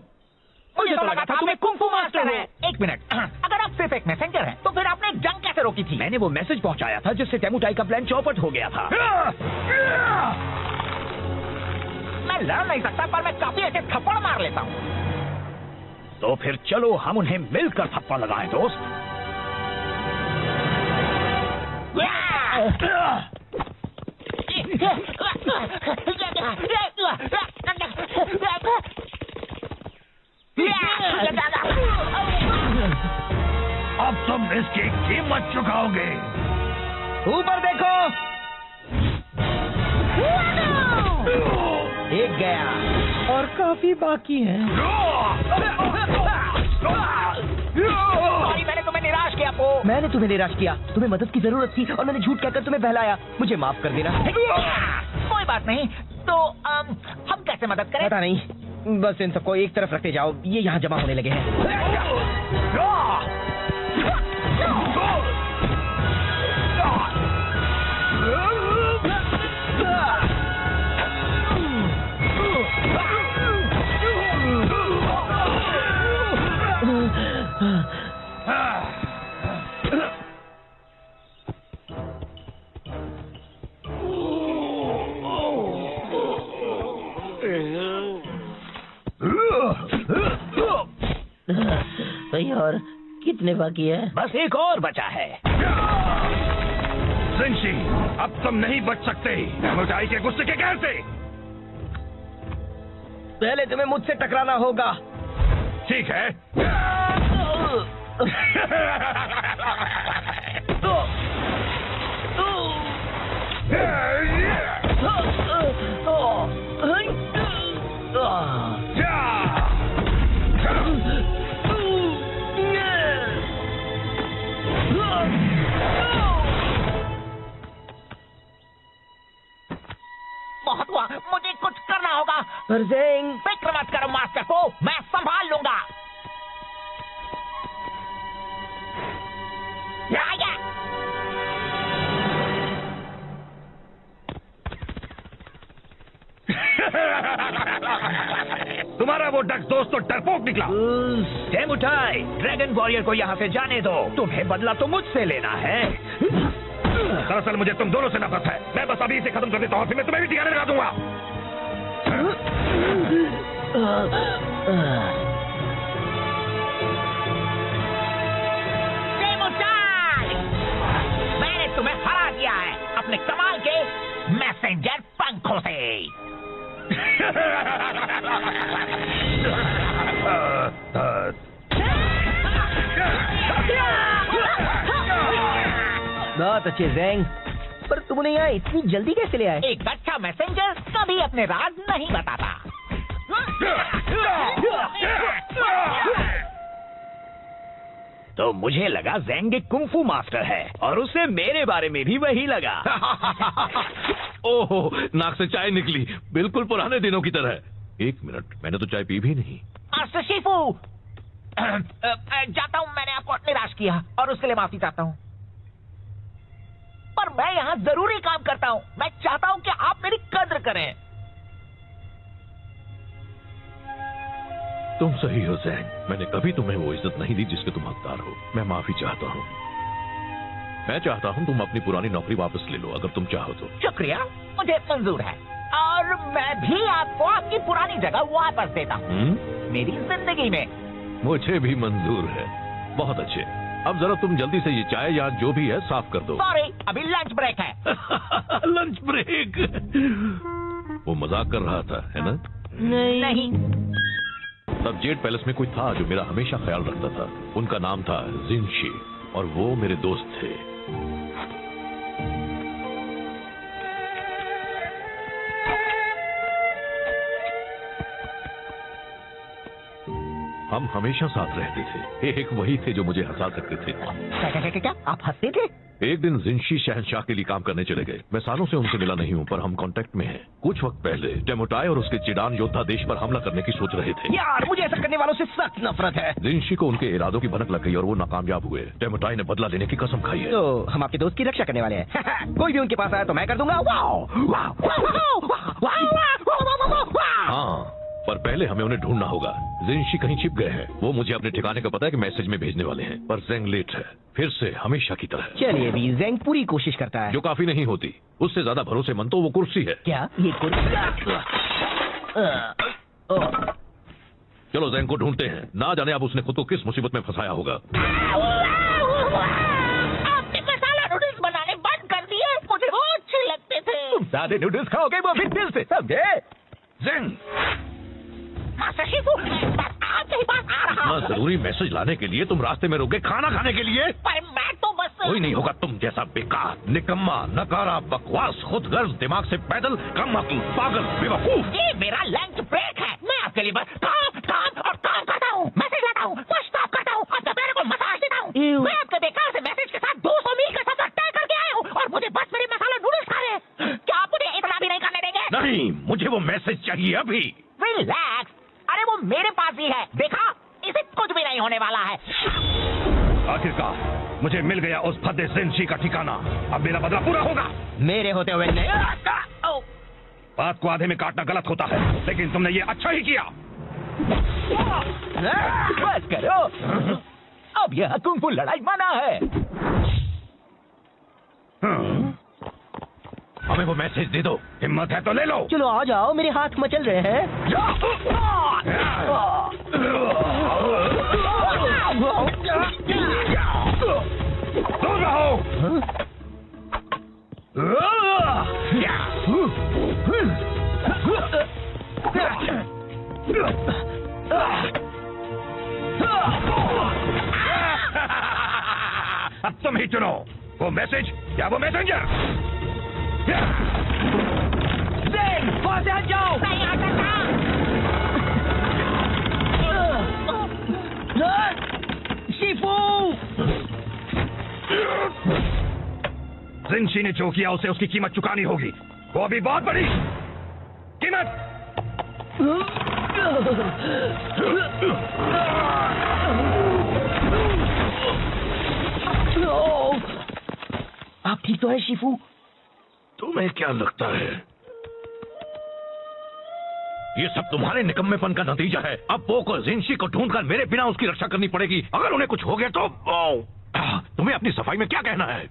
मुझे तो लगा था तुम एक कुंफू मास्टर हो। एक मिनट, अगर आप सिर्फ एक मैसेंजर हैं, तो फिर आपने जंग कैसे रोकी थी? मैंने वो मैसेज पहुँचाया था जिससे टेमुटाई का प्लान चौपट हो गया था। मैं लड़ नहीं सकता, पर मैं काफी अच्छे थप्पड़ मार लेता हूँ। तो फिर चलो हम उन्हें मिलकर थप्पड़ लगाएं दोस्त। पाओगे। ऊपर देखो। एक गया और काफी बाकी है। सॉरी, मैंने तुम्हें निराश किया पो। मैंने तुम्हें निराश किया, तुम्हें मदद की जरूरत थी और मैंने झूठ कहकर तुम्हें बहलाया। मुझे माफ कर देना। कोई बात नहीं, तो हम कैसे मदद करें? पता नहीं, बस इन सबको एक तरफ रखते जाओ, ये यहाँ जमा होने लगे हैं। भाई और कितने बाकी है? बस एक और बचा है। जिंशी, अब तुम नहीं बच सकते। डेमोटाई के गुस्से के कहर से। पहले तुम्हें मुझसे टकराना होगा। ठीक है। बहुत हुआ, मुझे कुछ करना होगा। पर ज़ेंग, फिक्र मत करो मास्टर को, मैं संभाल लूंगा। तुम्हारा वो डक दोस्त तो डरपोक निकला। डेमोटाई, ड्रैगन वॉरियर को यहाँ से जाने दो। तुम्हें बदला तो मुझसे लेना है। दरअसल मुझे तुम दोनों से नफरत है। मैं बस अभी इसे खत्म कर देता हूँ, फिर मैं तुम्हें भी ठिकाने लगा दूंगा। डेमोटाई, मैंने तुम्हें हरा दिया है अपने कमाल के मैसेंजर पंखों से। बहुत अच्छे ज़ेंग, पर तुम उन्हें यहाँ इतनी जल्दी कैसे ले आए? एक अच्छा मैसेंजर कभी अपने राज नहीं बताता। तो मुझे लगा ज़ेंग एक कुंफू मास्टर है और उसे मेरे बारे में भी वही लगा। ओहो, नाक से चाय निकली, बिल्कुल पुराने दिनों की तरह। एक मिनट, मैंने तो चाय पी भी नहीं। मास्टर शिफू, जाता हूँ, मैंने आपको निराश किया और उसके लिए माफी चाहता हूँ। पर मैं यहाँ जरूरी काम करता हूँ। मैं चाहता हूँ कि आप मेरी कद्र करें। तुम सही हो ज़ेंग, मैंने कभी तुम्हें वो इज्जत नहीं दी जिसके तुम हकदार हो। मैं माफी चाहता हूँ। मैं चाहता हूँ तुम अपनी पुरानी नौकरी वापस ले लो, अगर तुम चाहो तो। शुक्रिया, मुझे मंजूर है और मैं भी आपको आपकी पुरानी जगह वापस देता हूँ मेरी जिंदगी में। मुझे भी मंजूर है। बहुत अच्छे, अब जरा तुम जल्दी से ये चाय या जो भी है साफ कर दो। सॉरी, अभी लंच ब्रेक है। Lunch break? वो मजाक कर रहा था, है ना? नहीं। तब जेड पैलेस में कोई था जो मेरा हमेशा ख्याल रखता था। उनका नाम था जिनशी और वो मेरे दोस्त थे। हम हमेशा साथ रहते थे। एक वही थे जो मुझे हंसा सकते थे। क्या आप हंसते थे? एक दिन जिनशी शहंशाह के लिए काम करने चले गए। मैं सालों से उनसे मिला नहीं हूँ, पर हम कांटेक्ट में हैं। कुछ वक्त पहले डेमोटाई और उसके चिडान योद्धा देश पर हमला करने की सोच रहे थे। यार, मुझे ऐसा करने वालों से सख्त नफरत है। जिनशी को उनके इरादों की भनक लग गई और वो नाकामयाब हुए। डेमोटाई ने बदला लेने की कसम खाई है। तो हम आपके दोस्त की रक्षा करने वाले हैं। कोई भी उनके पास आया तो मैं कर दूंगा। हाँ, पर पहले हमें उन्हें ढूंढना होगा। जिनशी कहीं छिप गए हैं। वो मुझे अपने ठिकाने का पता है कि मैसेज में भेजने वाले हैं, पर ज़ेंग लेट है, फिर से हमेशा की तरह। चलिए भी, ज़ेंग पूरी कोशिश करता है। जो काफी नहीं होती। उससे ज्यादा भरोसेमंद तो वो कुर्सी है। क्या ये कुर्सी? चलो ज़ेंग को ढूंढते हैं। ना जाने अब उसने खुद को किस मुसीबत में फंसाया होगा। आपने मसाला नूडल्स बनाने बंद कर दिए। मुझे वो अच्छे लगते थे। सादे नूडल्स खाओगे वो भी दिल से, समझे? ज़ेंग, मास्टर शिफू, मैं बस आपके ही पास आ रहा इतना हूँ। जरूरी मैसेज लाने के लिए तुम रास्ते में रुक गए, खाना खाने के लिए? पर मैं तो बस कोई नहीं होगा तुम जैसा बेकार, निकम्मा, नकारा, बकवास, खुदगर्ज, दिमाग से पैदल, कम अक्ल, पागल, बेवकूफ। ये मेरा लंच ब्रेक है। मैं आपके लिए बस काम काम और काम करता हूँ, मैसेज लाता हूँ, पुशअप करता हूँ, अपने पैरों को मसाज देता हूँ। मैं आपके बेकार से मैसेज के साथ 200 मील का सफर तय करके आया हूँ और मुझे बस मेरे मसाला नूडल्स खा रहे हैं। क्या आप मुझे इतना भी नहीं करने देंगे? नहीं, मुझे वो मैसेज चाहिए अभी। रिलैक्स, अरे वो मेरे पास ही है, देखा, इसे कुछ भी नहीं होने वाला है। आखिरकार मुझे मिल गया उस भद्दे जिनशी का ठिकाना। अब मेरा बदला पूरा होगा। मेरे होते हुए नहीं। बात को आधे में काटना गलत होता है, लेकिन तुमने ये अच्छा ही किया। बस करो, अब यह कुंग-फू लड़ाई मना है। हमें वो मैसेज दे दो, हिम्मत है तो ले लो। चलो आ जाओ, मेरे हाथ मचल रहे हैं। दूर रहो। अब तुम ही चुनो, वो मैसेज या वो मैसेंजर। वहां से हट जाओ। नहीं आ सकता। शिफू, जिनशी ने जो किया उसे उसकी कीमत चुकानी होगी, वो भी बहुत बड़ी कीमत। आप ठीक तो है शिफू? तुम्हें क्या लगता है ये सब तुम्हारे निकम्मेपन का नतीजा है? अब पो को जिनशी को ढूंढकर मेरे बिना उसकी रक्षा करनी पड़ेगी। अगर उन्हें कुछ हो गया तो तुम्हें अपनी सफाई में क्या कहना है?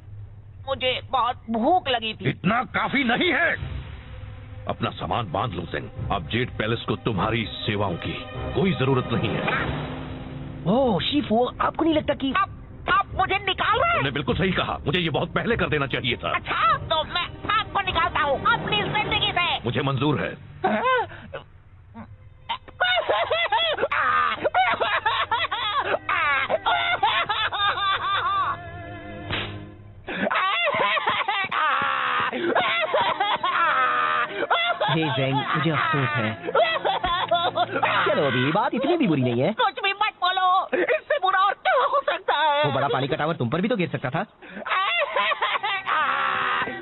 मुझे बहुत भूख लगी थी। इतना काफी नहीं है। अपना सामान बांध लो जिन। अब जेड पैलेस को तुम्हारी सेवाओं की कोई जरूरत नहीं है। ओह शिफू, आपको नहीं लगता कि आप मुझे निकाल रहे हैं? तुमने बिल्कुल सही कहा, मुझे ये बहुत पहले कर देना चाहिए था। अच्छा, तो मैं आपको निकालता हूँ अपनी जिंदगी से। मुझे मंजूर है। हे ज़ेंग, मुझे अफसोस है। चलो अभी बात इतनी भी बुरी नहीं है। कुछ भी मत बोलो, इससे बुरा और क्या हो सकता है? वो बड़ा पानी का टावर तुम पर भी तो गिर सकता था।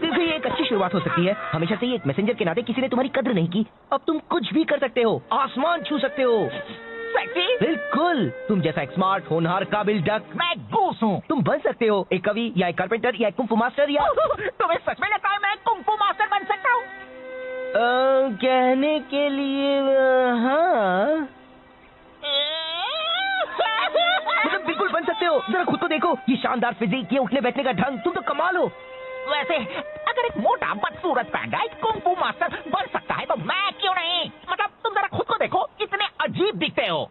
देखो ये एक अच्छी शुरुआत हो सकती है। हमेशा से ही एक मैसेंजर के नाते किसी ने तुम्हारी कद्र नहीं की। अब तुम कुछ भी कर सकते हो, आसमान छू सकते हो। सेक्सी? बिल्कुल, तुम जैसा एक स्मार्ट, होनहार, काबिल डक। मैं गूस हूँ। तुम बन सकते हो एक कवि या एक कारपेंटर या एक कुंफू मास्टर या तुम्हें सच में लगता है मैं कुंफू मास्टर बन सकता हूँ? कहने के लिए हाँ, मतलब बिल्कुल बन सकते हो। जरा खुद को देखो, ये शानदार फिजिक, ये उठने बैठने का ढंग, तुम तो कमाल हो। वैसे अगर एक मोटा बदसूरत पैंडा एक कुंफू मास्टर बन सकता है तो मैं क्यों नहीं? मतलब तुम जरा खुद को देखो, इतने अजीब दिखते हो।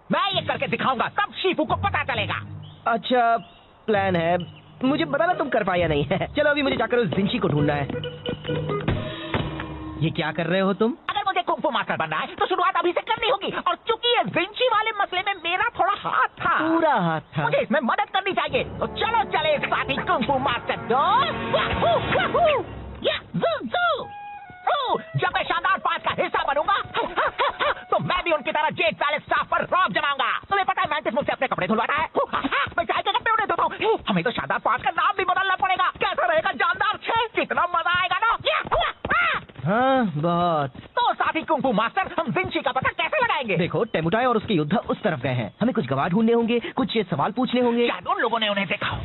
मैं ये करके दिखाऊंगा, तब शिफू को पता चलेगा। अच्छा प्लान है, मुझे बताना तुम कर पाया नहीं है। चलो अभी मुझे जाकर उस जिनशी को ढूंढना है। ये क्या कर रहे हो तुम? अगर मुझे कुंफू मास्टर बनना है तो शुरुआत अभी से करनी होगी, और चूंकि ये जिनशी वाले मसले में मेरा थोड़ा हाथ था, पूरा हाथ था। मुझे इसमें मदद करनी चाहिए। तो चलो चले साथी कुंफू मास्टर दो। जब मैं शानदार पांच का हिस्सा बनूंगा तो मैं भी उनकी तरह जेड पैलेस स्टाफ पर रौब जमाऊंगा। तुम्हें पता है मैंटिस मुझसे अपने कपड़े धुलवाता है, मैं चाय के कपड़े उन्हें धोता हूँ। हमें तो शानदार पांच का नाम भी बदलना पड़ेगा। कैसा रहेगा जानदार 6? कितना मजा आएगा ना। हाँ बहुत। तो साथी कुंफू मास्टर, हम जिनशी का पता कैसे लगाएंगे? देखो टेमुटाई और उसके योद्धा उस तरफ गए हैं। हमें कुछ गवाह ढूंढने होंगे, कुछ सवाल पूछने होंगे। शायद उन लोगों ने उन्हें देखा हो।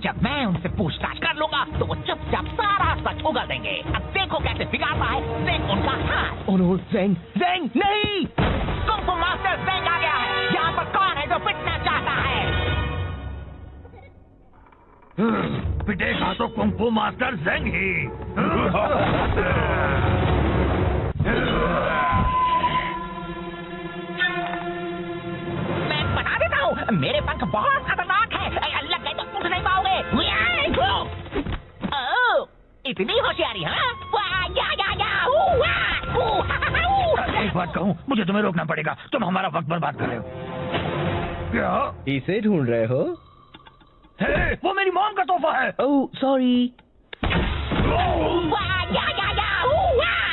जब मैं उनसे पूछताछ कर लूंगा तो वो चुपचाप सारा सच उगल देंगे। अब देखो कैसे बिगाड़ता है ज़ेंग उनका हाथ। ओह नो, ज़ेंग, ज़ेंग नहीं! कुंफू मास्टर ज़ेंग आ गया है। यहाँ पर कौन है जो पिटना चाहता है? पिटेगा तो कुंफू मास्टर ज़ेंग ही। मैं बता देता हूँ, मेरे पंख बहुत खतरनाक है। लग गए तो उठ नहीं पाओगे। इतनी होशियारी, हाँ? एक बात कहूँ, मुझे तुम्हें रोकना पड़ेगा। तुम हमारा वक्त बर्बाद कर रहे हो। क्या इसे ढूंढ रहे हो? वो मेरी मॉम का तोहफा है। Oh sorry.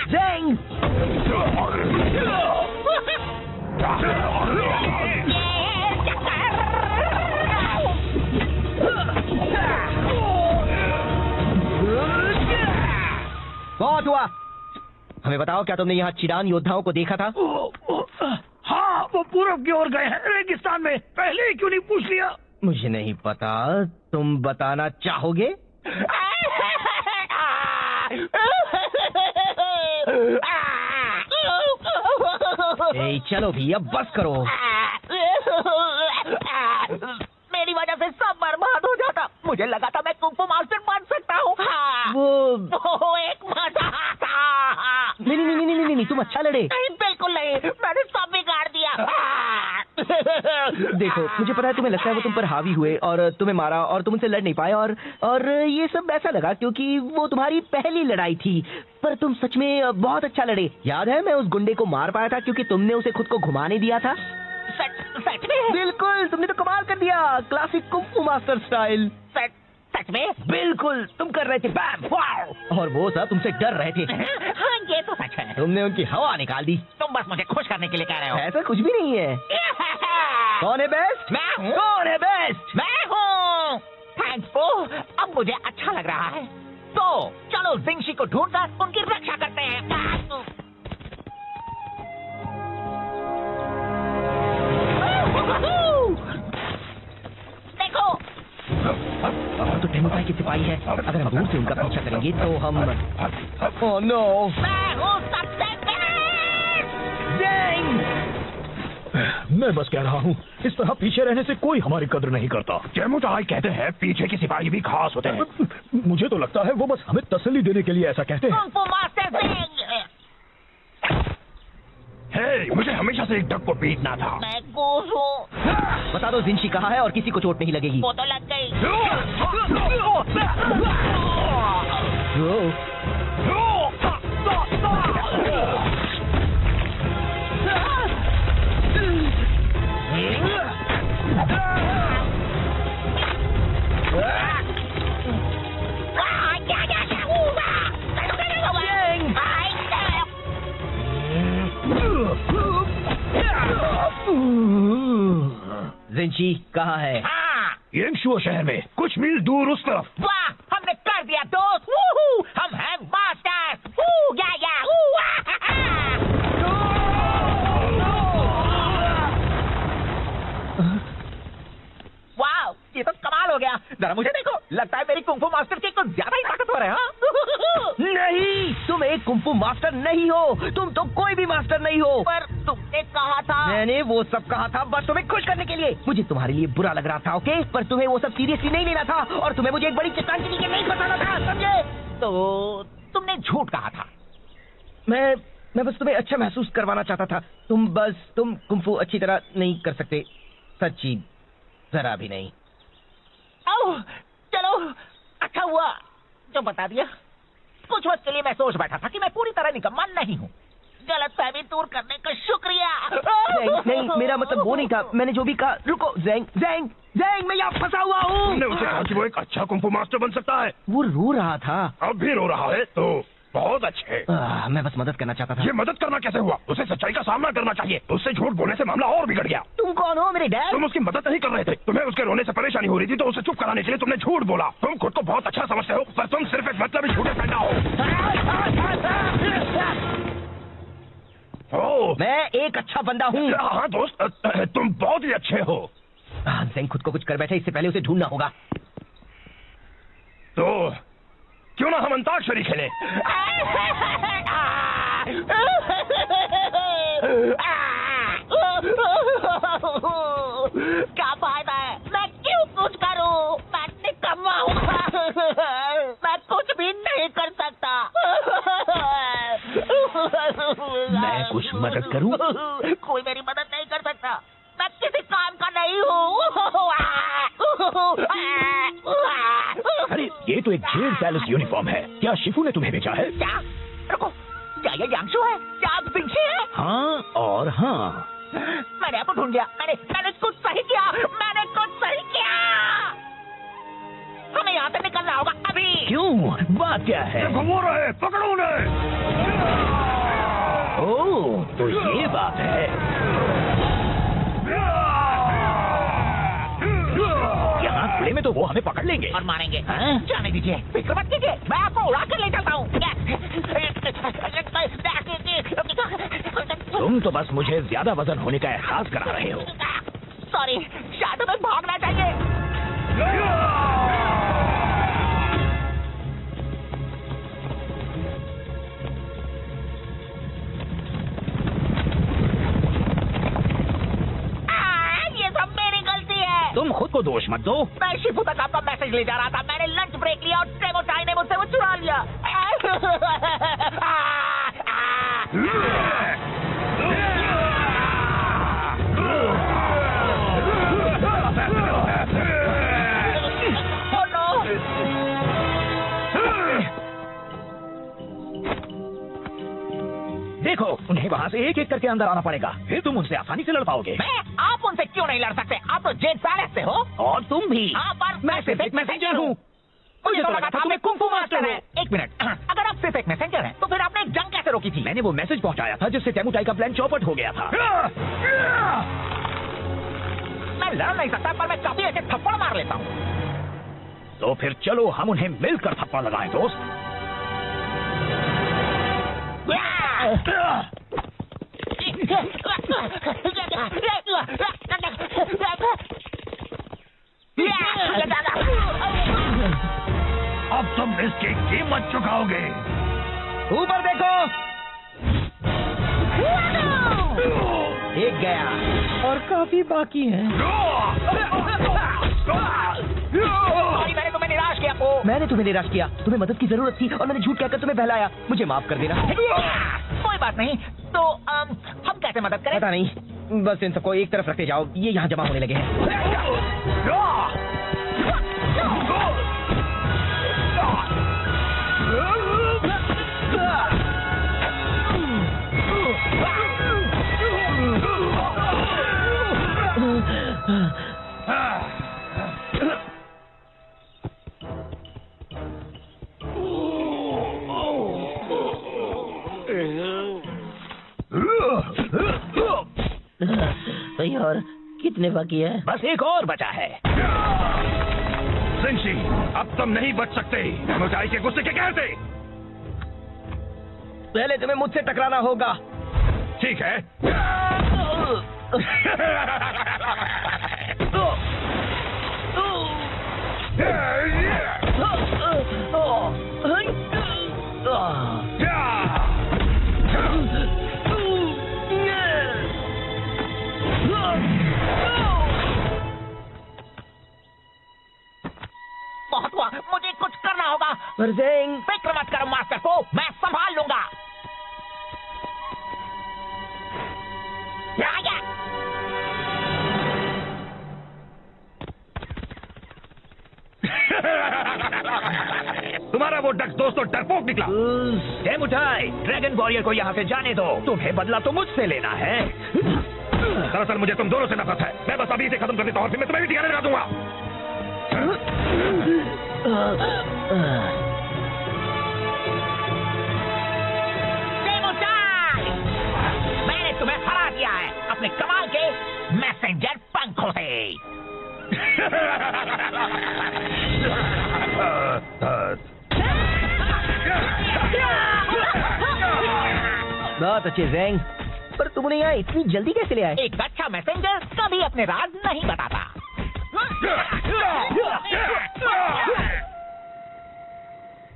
ज़ेंग! बहुत हुआ। हमें बताओ, क्या तुमने यहाँ चिरान योद्धाओं को देखा था? हाँ, वो पूरब की ओर गए हैं, रेगिस्तान में। पहले ही क्यों नहीं पूछ लिया? मुझे नहीं पता, तुम बताना चाहोगे? ए, चलो भी, अब बस करो। मेरी वजह से सब बर्बाद हो जाता। मुझे लगा था मैं कुंफू मास्टर बन सकता हूँ। वो एक मजा था। नहीं, तुम अच्छा लड़े। नहीं, बिल्कुल नहीं, मैंने सब बिगाड़ दिया। देखो, मुझे पता है तुम्हें लगता है वो तुम पर हावी हुए और तुम्हें मारा और तुम उनसे लड़ नहीं पाए और ये सब ऐसा लगा क्योंकि वो तुम्हारी पहली लड़ाई थी। पर तुम सच में बहुत अच्छा लड़े। याद है, मैं उस गुंडे को मार पाया था क्योंकि तुमने उसे खुद को घुमाने दिया था। सच में? बिल्कुल, तुमने तो कमाल कर दिया, क्लासिक कुंफू मास्टर स्टाइल। सच में? बिल्कुल, तुम कर रहे थे बैम, वाव! और वो सब तुमसे डर रहे थे। हाँ, ये तो सच है। तुमने उनकी हवा निकाल दी। तुम बस मुझे खुश करने के लिए कह रहे हो। ऐसा कुछ भी नहीं है। कौन है बेस्ट? मैं हूँ। कौन है बेस्ट? मैं हूँ। थैंक्स ब्रो, अब मुझे अच्छा लग रहा है। तो चलो जिंगशी को ढूंढकर उनकी रक्षा करते हैं। देखो, तो टेमुकाई की सिपाही है। अगर हम दूर से उनका पीछा करेंगे तो हम ओह नो, मैं हूँ सबसे बेस्ट। मैं बस कह रहा हूँ, इस तरह पीछे रहने से कोई हमारी कद्र नहीं करता। टेमुकाई कहते हैं पीछे के सिपाही भी खास होते हैं। मुझे तो लगता है वो बस हमें तसल्ली देने के लिए ऐसा कहते हैं। Kung fu master Zeng. हे, मुझे हमेशा से एक डक को पीटना था। मैं गोश हूँ। बता दो जिंशी कहाँ है और किसी को चोट नहीं लगेगी। वो तो लग गई। जिंशी कहाँ है? हाँ, येंगशुओ शहर में कुछ मील दूर उस तरफ। वाह, हमने कर दिया दोस्त। वूहू, हम हैं मास्टर्स। वू, या, वू, वाह, ये तो कमाल हो गया। जरा मुझे देखो, लगता है मेरी कुंफू मास्टर की कुछ ज्यादा ही ताकतवर है। हाँ? नहीं, तुम एक कुंफू मास्टर नहीं हो। तुम तो कोई भी मास्टर नहीं हो। पर तुमने कहा था। मैंने वो सब कहा था बस तुम्हें खुश करने के लिए। मुझे तुम्हारे लिए बुरा लग रहा था, ओके? पर तुम्हें वो सब सीरियसली नहीं लेना था और तुम्हें मुझे एक बड़ी चट्टान के नीचे नहीं फंसाना था, समझे? तो तुमने झूठ कहा था। मैं बस तुम्हें अच्छा महसूस करवाना चाहता था। तुम कुंफू अच्छी तरह नहीं कर सकते, सच्ची जरा भी नहीं। ओह, चलो, अच्छा हुआ जो बता दिया। कुछ वक्त के लिए मैं सोच बैठा था कि मैं पूरी तरह निकम्मा नहीं हूँ। गलतफहमी दूर करने का शुक्रिया। नहीं, मेरा मतलब वो नहीं था। मैंने जो भी कहा। रुको, ज़ेंग, मैं यहाँ फंसा हुआ हूँ। तुमने उसे कहा कि वो एक अच्छा कुंफू मास्टर बन सकता है। वो रो रहा था। अब भी रो रहा है तो बहुत अच्छे। मैं बस मदद करना चाहता था। ये मदद करना कैसे हुआ? उसे सच्चाई का सामना करना चाहिए। उससे झूठ बोलने से मामला और बिगड़ गया। तुम कौन हो, मेरे डैड? तुम उसकी मदद नहीं कर रहे थे। तुम्हें उसके रोने से परेशानी हो रही थी तो उसे चुप कराने के लिए तुमने झूठ बोला। तुम खुद को बहुत अच्छा समझते हो पर तुम सिर्फ एक मतलबी झूठे पैदा हो। मैं एक अच्छा बंदा हूँ। हाँ दोस्त, तुम बहुत ही अच्छे हो। ज़ेंग खुद को कुछ कर बैठे, इससे पहले उसे ढूंढना होगा। तो क्यों ना हम अंताक्षरी खेलें? क्या फायदा है? मैं क्यों कुछ करूं? मैं निकम्मा हूँ। मैं कुछ भी नहीं कर सकता। मैं कुछ मदद करूं? कोई मेरी मदद नहीं कर सकता। मैं किसी काम का नहीं हूँ। अरे ये तो एक जेल पैलेस यूनिफॉर्म है। क्या शिफू ने तुम्हें भेजा है? क्या? रुको, क्या ये यांगशु है? क्या जिंगशी है? हाँ और हाँ। मैंने आपको ढूंढ लिया। मैंने कुछ सही किया। मैंने कुछ सही किया। क्यों? बात क्या है? देखो वो रहे, पकड़ो उन्हें। ओह, तो ये बात है। यहाँ खुले में तो वो हमें पकड़ लेंगे और मारेंगे। हाँ? जाने दीजिए, फिक्र मत कीजिए, मैं आपको उड़ा कर ले जाता हूँ। तुम तो बस मुझे ज्यादा वजन होने का एहसास करा रहे हो। सॉरी, शायद हमें भागना चाहिए। ये सब मेरी गलती है। तुम खुद को दोष मत दो। मैं शिफू तक आपका मैसेज ले जा रहा था, मैंने लंच ब्रेक लिया और टेमोचाई ने मुझसे वो चुरा लिया। देखो, उन्हें वहाँ से एक एक करके अंदर आना पड़ेगा, फिर तुम उनसे आसानी से लड़ पाओगे। आप उनसे क्यों नहीं लड़ सकते? आप तो जेट पैलेस से हो। और तुम भी। हाँ, पर मैं सिर्फ एक मैसेंजर हूँ। मुझे तो लगा था तुम्हें कुंफू मास्टर है। एक मिनट, अगर आप सिर्फ एक मैसेंजर हैं, तो फिर आपने एक जंग कैसे रोकी थी? मैंने वो मैसेज पहुंचाया था जिससे टेमुटाई का प्लान चौपट हो गया था। मैं लड़ नहीं सकता, पर मैं काफी अच्छे थप्पड़ मार लेता हूँ। तो फिर चलो हम उन्हें मिलकर थप्पड़ लगाएं, दोस्त। अब तुम इसकी कीमत चुकाओगे। ऊपर देखो, एक गया और काफी बाकी है। मैंने तुम्हें निराश किया। मैंने तुम्हें निराश किया, तुम्हें मदद की जरूरत थी और मैंने झूठ कहकर तुम्हें बहलाया। मुझे माफ कर देना। कोई बात नहीं, तो हम कैसे मदद करें? पता नहीं, बस इन सबको एक तरफ रखते जाओ, ये यहाँ जमा होने लगे हैं। भाई और कितने बाकी है? बस एक और बचा है। जिंशी, अब तुम नहीं बच सकते। टेमुटाई के गुस्से के कहते। पहले तुम्हें मुझसे टकराना होगा। ठीक है। बहुत हुआ, मुझे कुछ करना होगा। फिक्र मत करो मास्टर को, मैं संभाल लूंगा। तुम्हारा वो डक्स दोस्त तो डरपोक निकला। टेमुटाई, ड्रैगन वॉरियर को यहाँ से जाने दो। तुम्हें बदला तो मुझसे लेना है। दरअसल मुझे तुम दोनों से नफरत है। मैं बस अभी इसे खत्म कर देता हूँ और फिर मैं तुम्हें भी ठिकाने लगा दूंगा। मैंने तुम्हें हरा दिया है अपने कमाल के मैसेंजर पंखों से। बहुत अच्छे ज़ेंग, पर तुम नहीं आए, इतनी जल्दी कैसे ले आए? एक अच्छा मैसेंजर कभी अपने राज नहीं बताता।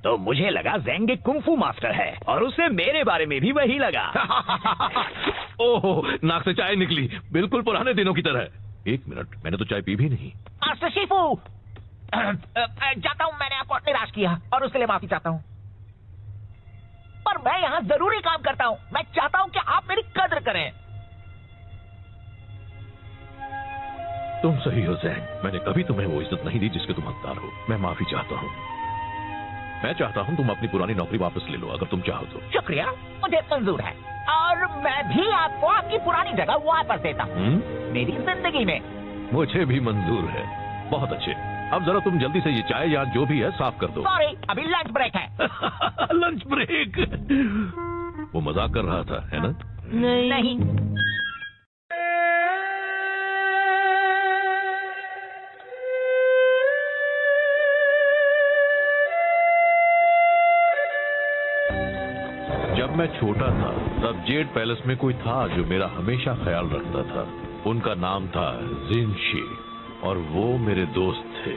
तो मुझे लगा ज़ेंग एक कुंफू मास्टर है और उसे मेरे बारे में भी वही लगा। ओहो, नाक से चाय निकली, बिल्कुल पुराने दिनों की तरह। एक मिनट, मैंने तो चाय पी भी नहीं। मास्टर शिफू, जाता हूँ, मैंने आपको निराश किया और उसके लिए माफी चाहता हूँ। पर मैं यहाँ जरूरी काम करता हूँ। मैं चाहता हूँ कि आप मेरी कद्र करें। तुम सही हो ज़ेंग, मैंने कभी तुम्हें वो इज्जत नहीं दी जिसके तुम हकदार हो। मैं माफी चाहता हूँ। मैं चाहता हूँ तुम अपनी पुरानी नौकरी वापस ले लो, अगर तुम चाहो तो। शुक्रिया, मुझे मंजूर है और मैं भी आपको आपकी पुरानी जगह वापस देता हूँ। मेरी जिंदगी में। मुझे भी मंजूर है। बहुत अच्छे, अब जरा तुम जल्दी से ये चाय या जो भी है साफ कर दो। सॉरी, अभी लंच ब्रेक है। Lunch break. वो मजाक कर रहा था, है ना? नहीं। जब मैं छोटा था तब जेड पैलेस में कोई था जो मेरा हमेशा ख्याल रखता था। उनका नाम था जिनशी और वो मेरे दोस्त थे।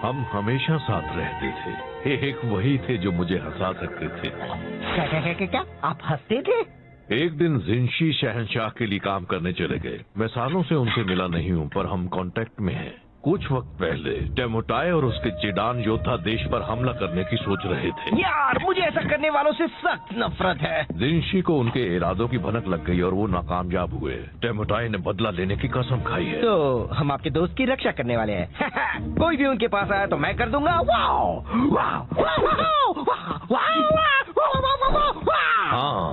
हम हमेशा साथ रहते थे। एक वही थे जो मुझे हंसा सकते थे। क्या? आप हंसते थे? एक दिन जिनशी शहंशाह के लिए काम करने चले गए। मैं सालों से उनसे मिला नहीं हूँ, पर हम कांटेक्ट में हैं। कुछ वक्त पहले टेमोटाई और उसके चिडान योद्धा देश पर हमला करने की सोच रहे थे। यार, मुझे ऐसा करने वालों से सख्त नफरत है। जिनशी को उनके इरादों की भनक लग गई और वो नाकामयाब हुए। टेमोटाई ने बदला लेने की कसम खाई है। तो हम आपके दोस्त की रक्षा करने वाले हैं। कोई भी उनके पास आया तो मैं कर दूंगा। वाओ, वाओ, हाँ,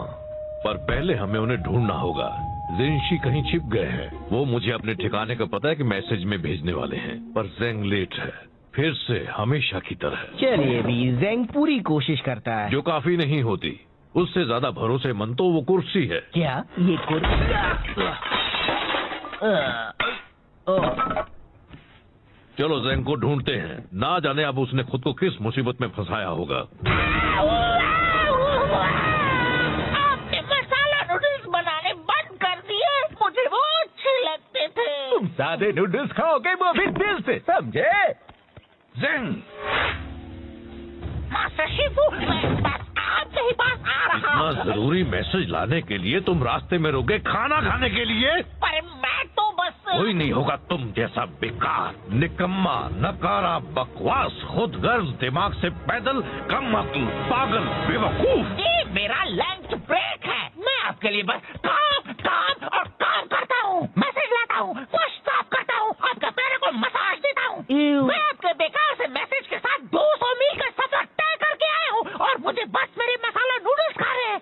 पर पहले हमें उन्हें ढूंढना होगा। जिनशी कहीं छिप गए हैं। वो मुझे अपने ठिकाने का पता है कि मैसेज में भेजने वाले हैं, पर ज़ेंग लेट है, फिर से हमेशा की तरह। चलिए भी, ज़ेंग पूरी कोशिश करता है। जो काफी नहीं होती। उससे ज्यादा भरोसेमंद तो वो कुर्सी है। क्या ये कुर्सी? चलो ज़ेंग को ढूंढते हैं। ना जाने अब उसने खुद को किस मुसीबत में फंसाया होगा। सादे नूडल्स खाओगे वो भी दिल से, समझे? ज़ेंग, मास्टर शिफू, मैं बस आपके ही पास आ रहा इतना हूँ। जरूरी मैसेज लाने के लिए तुम रास्ते में रुके खाना खाने के लिए? पर मैं तो बस कोई नहीं होगा तुम जैसा बेकार, निकम्मा, नकारा, बकवास, खुदगर्ज, दिमाग से पैदल, कम अक्ल, पागल, बेवकूफ। ये मेरा लंच ब्रेक है। मैं आपके लिए बस काम काम और काम करता हूँ। मैसेज लाता हूँ, फर्श साफ करता हूँ, आपके पैरों को मसाज देता हूँ। मैं आपके बेकार से मैसेज के साथ 200 मील का सफर तय करके आया हूँ और मुझे बस मेरे मसाला नूडल्स खा रहे हैं।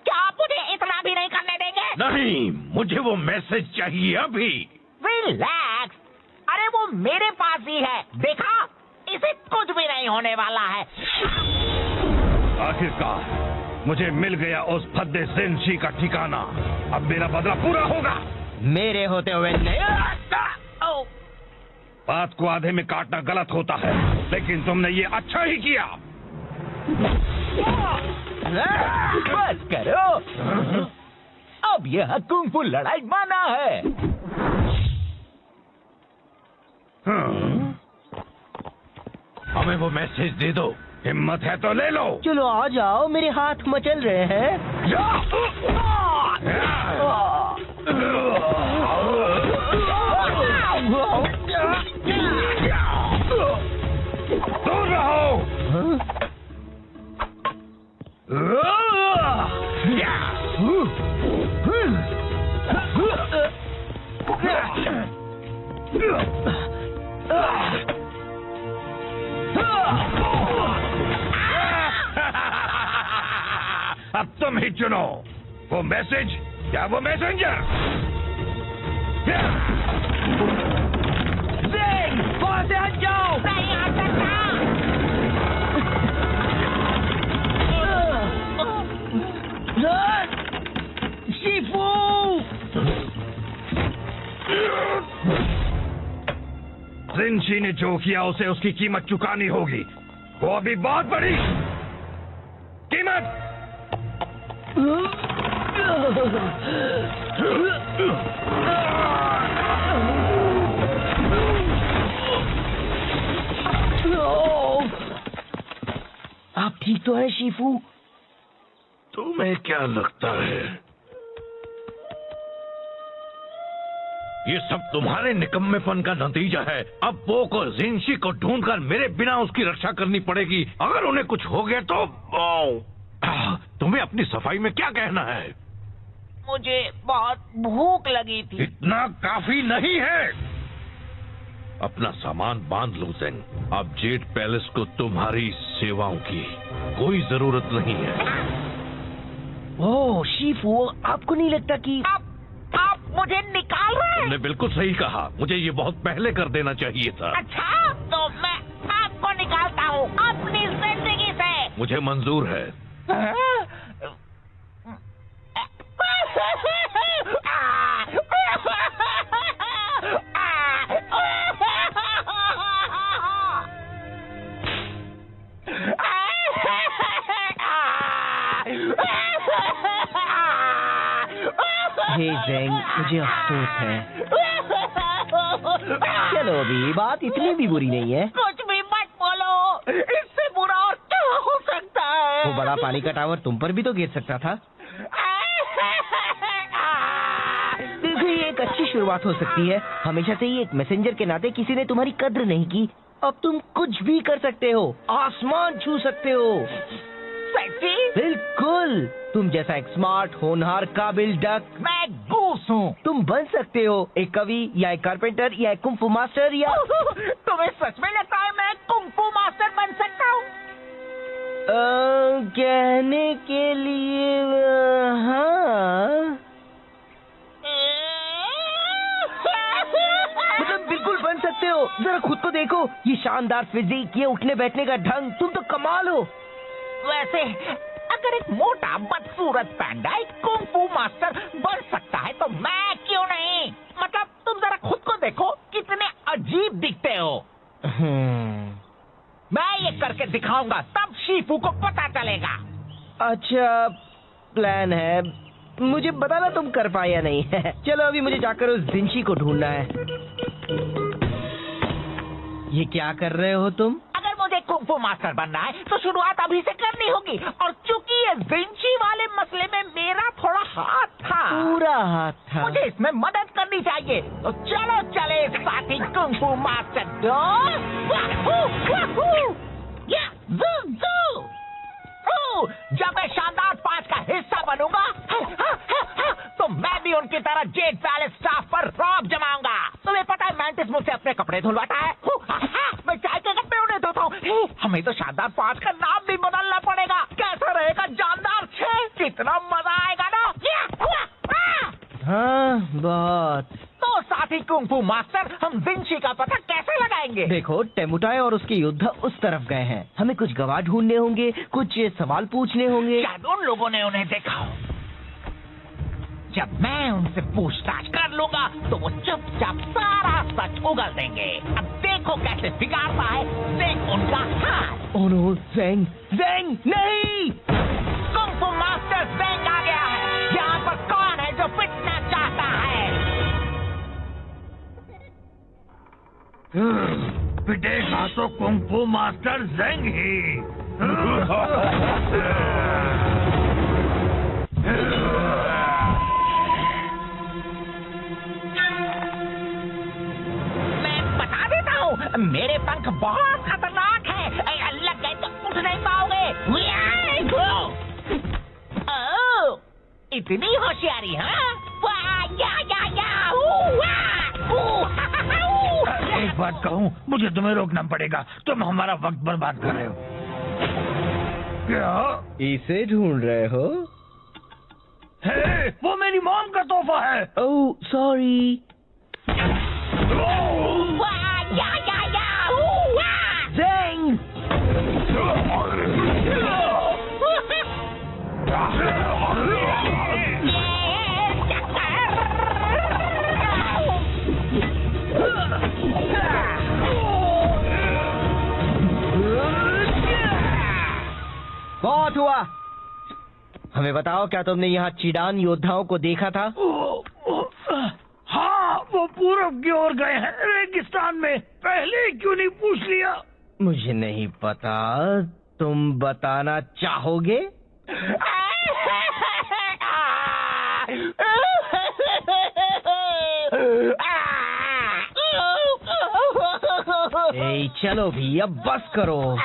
क्या आप मुझे इतना भी नहीं करने देंगे? नहीं, मुझे वो मैसेज चाहिए अभी। रिलैक्स, अरे वो मेरे पास ही है, देखा? इसे कुछ भी नहीं होने वाला है। आखिरकार मुझे मिल गया उस भद्दे जिनशी का ठिकाना। अब मेरा बदला पूरा होगा। मेरे होते हुए नहीं। बात को आधे में काटना गलत होता है, लेकिन तुमने ये अच्छा ही किया। बस करो, अब यह कुंग-फू लड़ाई माना है। हमें वो मैसेज दे दो। हिम्मत है तो ले लो। चलो आ जाओ, मेरे हाथ मचल रहे हैं। दूर रहो। अब तुम ही चुनो, वो मैसेज या वो मैसेंजर। वहाँ से हट जाओ। नहीं आ सकता। शिफू, जिनशी ने जो किया उसे उसकी कीमत चुकानी होगी। वो अभी बहुत बड़ी कीमत। आप ठीक तो है शिफू? तुम्हें क्या लगता है ये सब तुम्हारे निकम्मेपन का नतीजा है? अब पो को जिनशी को ढूंढकर मेरे बिना उसकी रक्षा करनी पड़ेगी। अगर उन्हें कुछ हो गया तो तुम्हें अपनी सफाई में क्या कहना है? मुझे बहुत भूख लगी थी। इतना काफी नहीं है। अपना सामान बांध लो ज़ेंग। अब जेड पैलेस को तुम्हारी सेवाओं की कोई जरूरत नहीं है। ओह शिफू, आपको नहीं लगता कि आप मुझे निकाल रहे हैं? तुमने बिल्कुल सही कहा, मुझे ये बहुत पहले कर देना चाहिए था। अच्छा, तो मैं आपको निकालता हूँ अपनी जिंदगी से। मुझे मंजूर है। हे ज़ेंग, मुझे अफसोस है। चलो अभी बात इतनी भी बुरी नहीं है। कुछ भी मत बोलो, इससे बुरा और क्या हो सकता है? वो बड़ा पानी का टावर तुम पर भी तो गिर सकता था। देखो, ये एक अच्छी शुरुआत हो सकती है। हमेशा से ही एक मैसेंजर के नाते किसी ने तुम्हारी कद्र नहीं की। अब तुम कुछ भी कर सकते हो, आसमान छू सकते हो। सच्ची? बिल्कुल, तुम जैसा एक स्मार्ट, होनहार, काबिल डक। मैं गूस हूँ। तुम बन सकते हो एक कवि या एक कारपेंटर या एक कुंफू मास्टर या तुम्हें सच में लगता है मैं कुंफू मास्टर बन सकता हूँ? कहने के लिए हाँ, मतलब बिल्कुल बन सकते हो। जरा खुद को देखो, ये शानदार फिजिक, ये उठने बैठने का ढंग, तुम तो कमाल हो। वैसे अगर एक मोटा बदसूरत पैंडा एक कुंफू मास्टर बन सकता है तो मैं क्यों नहीं? मतलब तुम जरा खुद को देखो, कितने अजीब दिखते हो। मैं ये करके दिखाऊंगा, तब शीफू को पता चलेगा। अच्छा प्लान है, मुझे बताना तुम कर पाए या नहीं। चलो अभी मुझे जाकर उस जिंशी को ढूंढना है। ये क्या कर रहे हो तुम? अगर मुझे कुंफू मास्टर बनना है तो शुरुआत अभी से करनी होगी, और चूंकि ये जिंशी वाले मसले में मेरा थोड़ा हाथ था, पूरा हाथ था। मुझे इसमें मदद करनी चाहिए। तो चलो चले साथी कुंफू मास्टर। जब मैं शानदार 5 का हिस्सा बनूंगा तो मैं भी उनकी तरह जेड पैलेस स्टाफ पर रौब जमाऊंगा। तुम्हें पता है मैंटिस मुझसे अपने कपड़े धुलवाता है, मैं चाय के कपड़े उन्हें धोता हूँ। हमें तो शानदार 5 का नाम भी बदलना पड़ेगा। कैसा रहेगा जानदार 6? कितना मजा आएगा ना। हाँ बहुत। तो साथी कुंफू मास्टर, हम जिंशी का पता कैसे लगाएंगे? देखो, टेमुटाई और उसके योद्धा उस तरफ गए हैं। हमें कुछ गवाह ढूंढने होंगे, कुछ सवाल पूछने होंगे। शायद उन लोगों ने उन्हें देखा हो। जब मैं उनसे पूछताछ कर लूंगा तो वो चुपचाप सारा सच उगल देंगे। अब देखो कैसे बिगाड़ता है ज़ेंग उनका हाल। ओह नो, ज़ेंग, ज़ेंग नहीं! कुंफू मास्टर ज़ेंग आ गया है। यहाँ पर कौन है जो पिटना चाहता है? पिटेगा तो कुंफू मास्टर ज़ेंग ही। मैं बता देता हूँ, मेरे पंख बहुत खतरनाक हैं। लग गए तो उठ नहीं पाओगे। ओह, इतनी होशियारी, हाँ? एक बात कहूँ, मुझे तुम्हें रोकना पड़ेगा। तुम हमारा वक्त बर्बाद कर रहे हो। क्या इसे ढूंढ रहे हो? है? वो मेरी मॉम का तोहफा है। Oh sorry. ज़ेंग! बहुत हुआ। हमें बताओ, क्या तुमने यहाँ चिडान योद्धाओं को देखा था? हाँ, वो पूरब की ओर गए हैं, रेगिस्तान में। पहले क्यों नहीं पूछ लिया? मुझे नहीं पता, तुम बताना चाहोगे? ए, चलो भी, अब बस करो।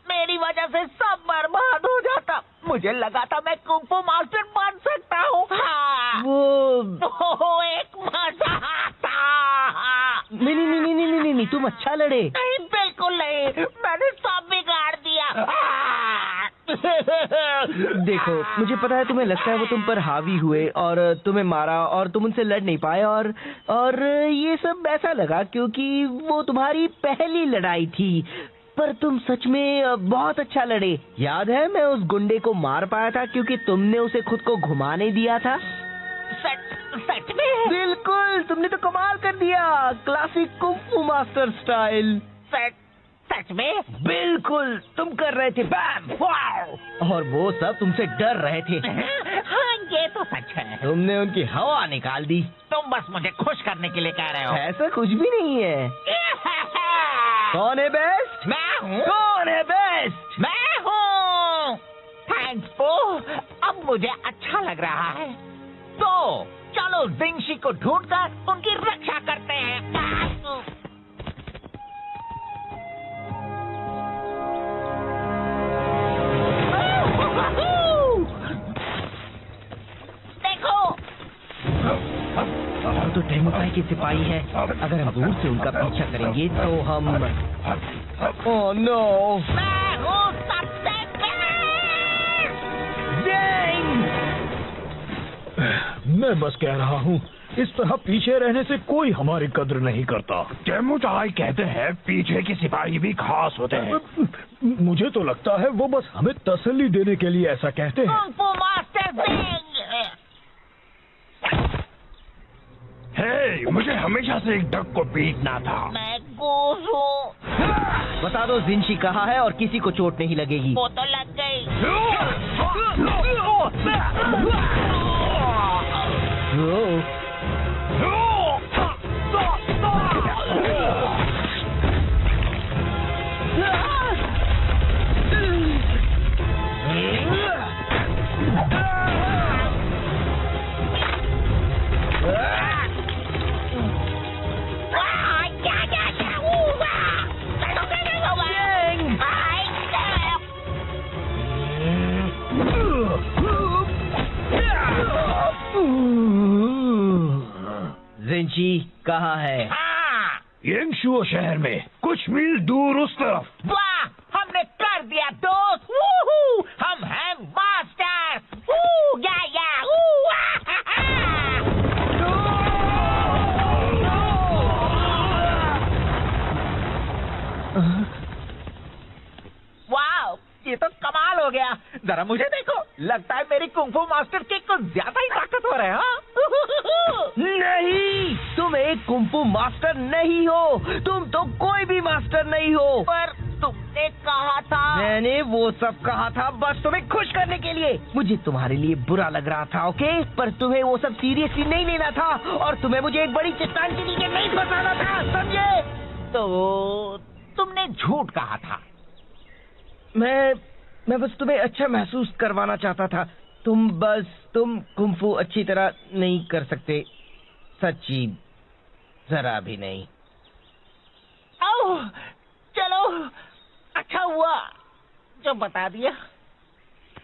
मेरी वजह से सब बर्बाद हो जाता। मुझे लगा था मैं कुंफू मास्टर बन सकता हूँ। हाँ। वो एक अच्छा लड़े। नहीं, बिल्कुल नहीं, मैंने सब बिगाड़ दिया। देखो, मुझे पता है तुम्हें लगता है वो तुम पर हावी हुए और तुम्हें मारा और तुम उनसे लड़ नहीं पाए और ये सब ऐसा लगा क्योंकि वो तुम्हारी पहली लड़ाई थी। पर तुम सच में बहुत अच्छा लड़े। याद है मैं उस गुंडे को मार पाया था क्योंकि तुमने उसे खुद को घुमाने दिया था। सच में? बिल्कुल, तुमने तो कमाल कर दिया, क्लासिक कुंफू मास्टर स्टाइल। सच में? बिल्कुल, तुम कर रहे थे बैम वाओ, और वो सब तुमसे डर रहे थे। हाँ, ये तो सच है। तुमने उनकी हवा निकाल दी। तुम बस मुझे खुश करने के लिए कह रहे हो। ऐसा कुछ भी नहीं है। कौन है बेस्ट? मैं हूँ। कौन है बेस्ट? मैं हूँ। थैंक्स पो, अब मुझे अच्छा लग रहा है। तो चलो जिंगशी को ढूंढकर उनकी रक्षा करते हैं। देखो, वो तो टेंगुपाई के सिपाही है। अगर हम दूर से उनका पीछा करेंगे तो हम ओह नो, मैं हूँ सबसे बेस्ट। मैं बस कह रहा हूँ, इस तरह पीछे रहने से कोई हमारी कद्र नहीं करता। टेमुचाई कहते हैं पीछे के सिपाही भी खास होते हैं। मुझे तो लगता है वो बस हमें तसल्ली देने के लिए ऐसा कहते हैं। कुंफू मास्टर जिंग। हे, मुझे हमेशा से एक डक को पीटना था। मैं गूस हूँ। बता दो जिंशी कहाँ है और किसी को चोट नहीं लगेगी। वो तो लग गई। जिंशी कहाँ है? हाँ, यंगशुओ शहर में कुछ मील दूर उस तरफ। वाह, हमने कर दिया दोस्त। वूहू, हम हैं मास्टर। वू, या, वू, वाह, ये तो कमाल हो गया। जरा मुझे देखो, लगता है मेरी कुंफू मास्टर किक कुछ ज्यादा ही ताकतवर है। हाँ? नहीं, तुम एक कुंफू मास्टर नहीं हो। तुम तो कोई भी मास्टर नहीं हो। पर तुमने कहा था। मैंने वो सब कहा था बस तुम्हें खुश करने के लिए। मुझे तुम्हारे लिए बुरा लग रहा था, ओके? पर तुम्हें वो सब सीरियसली नहीं लेना था और तुम्हें मुझे एक बड़ी चट्टान के नीचे नहीं फंसाना था, समझे? तो तुमने झूठ कहा था। मैं बस तुम्हें अच्छा महसूस करवाना चाहता था। तुम कुंफू अच्छी तरह नहीं कर सकते, सच्ची जरा भी नहीं। ओह, चलो, अच्छा हुआ जो बता दिया।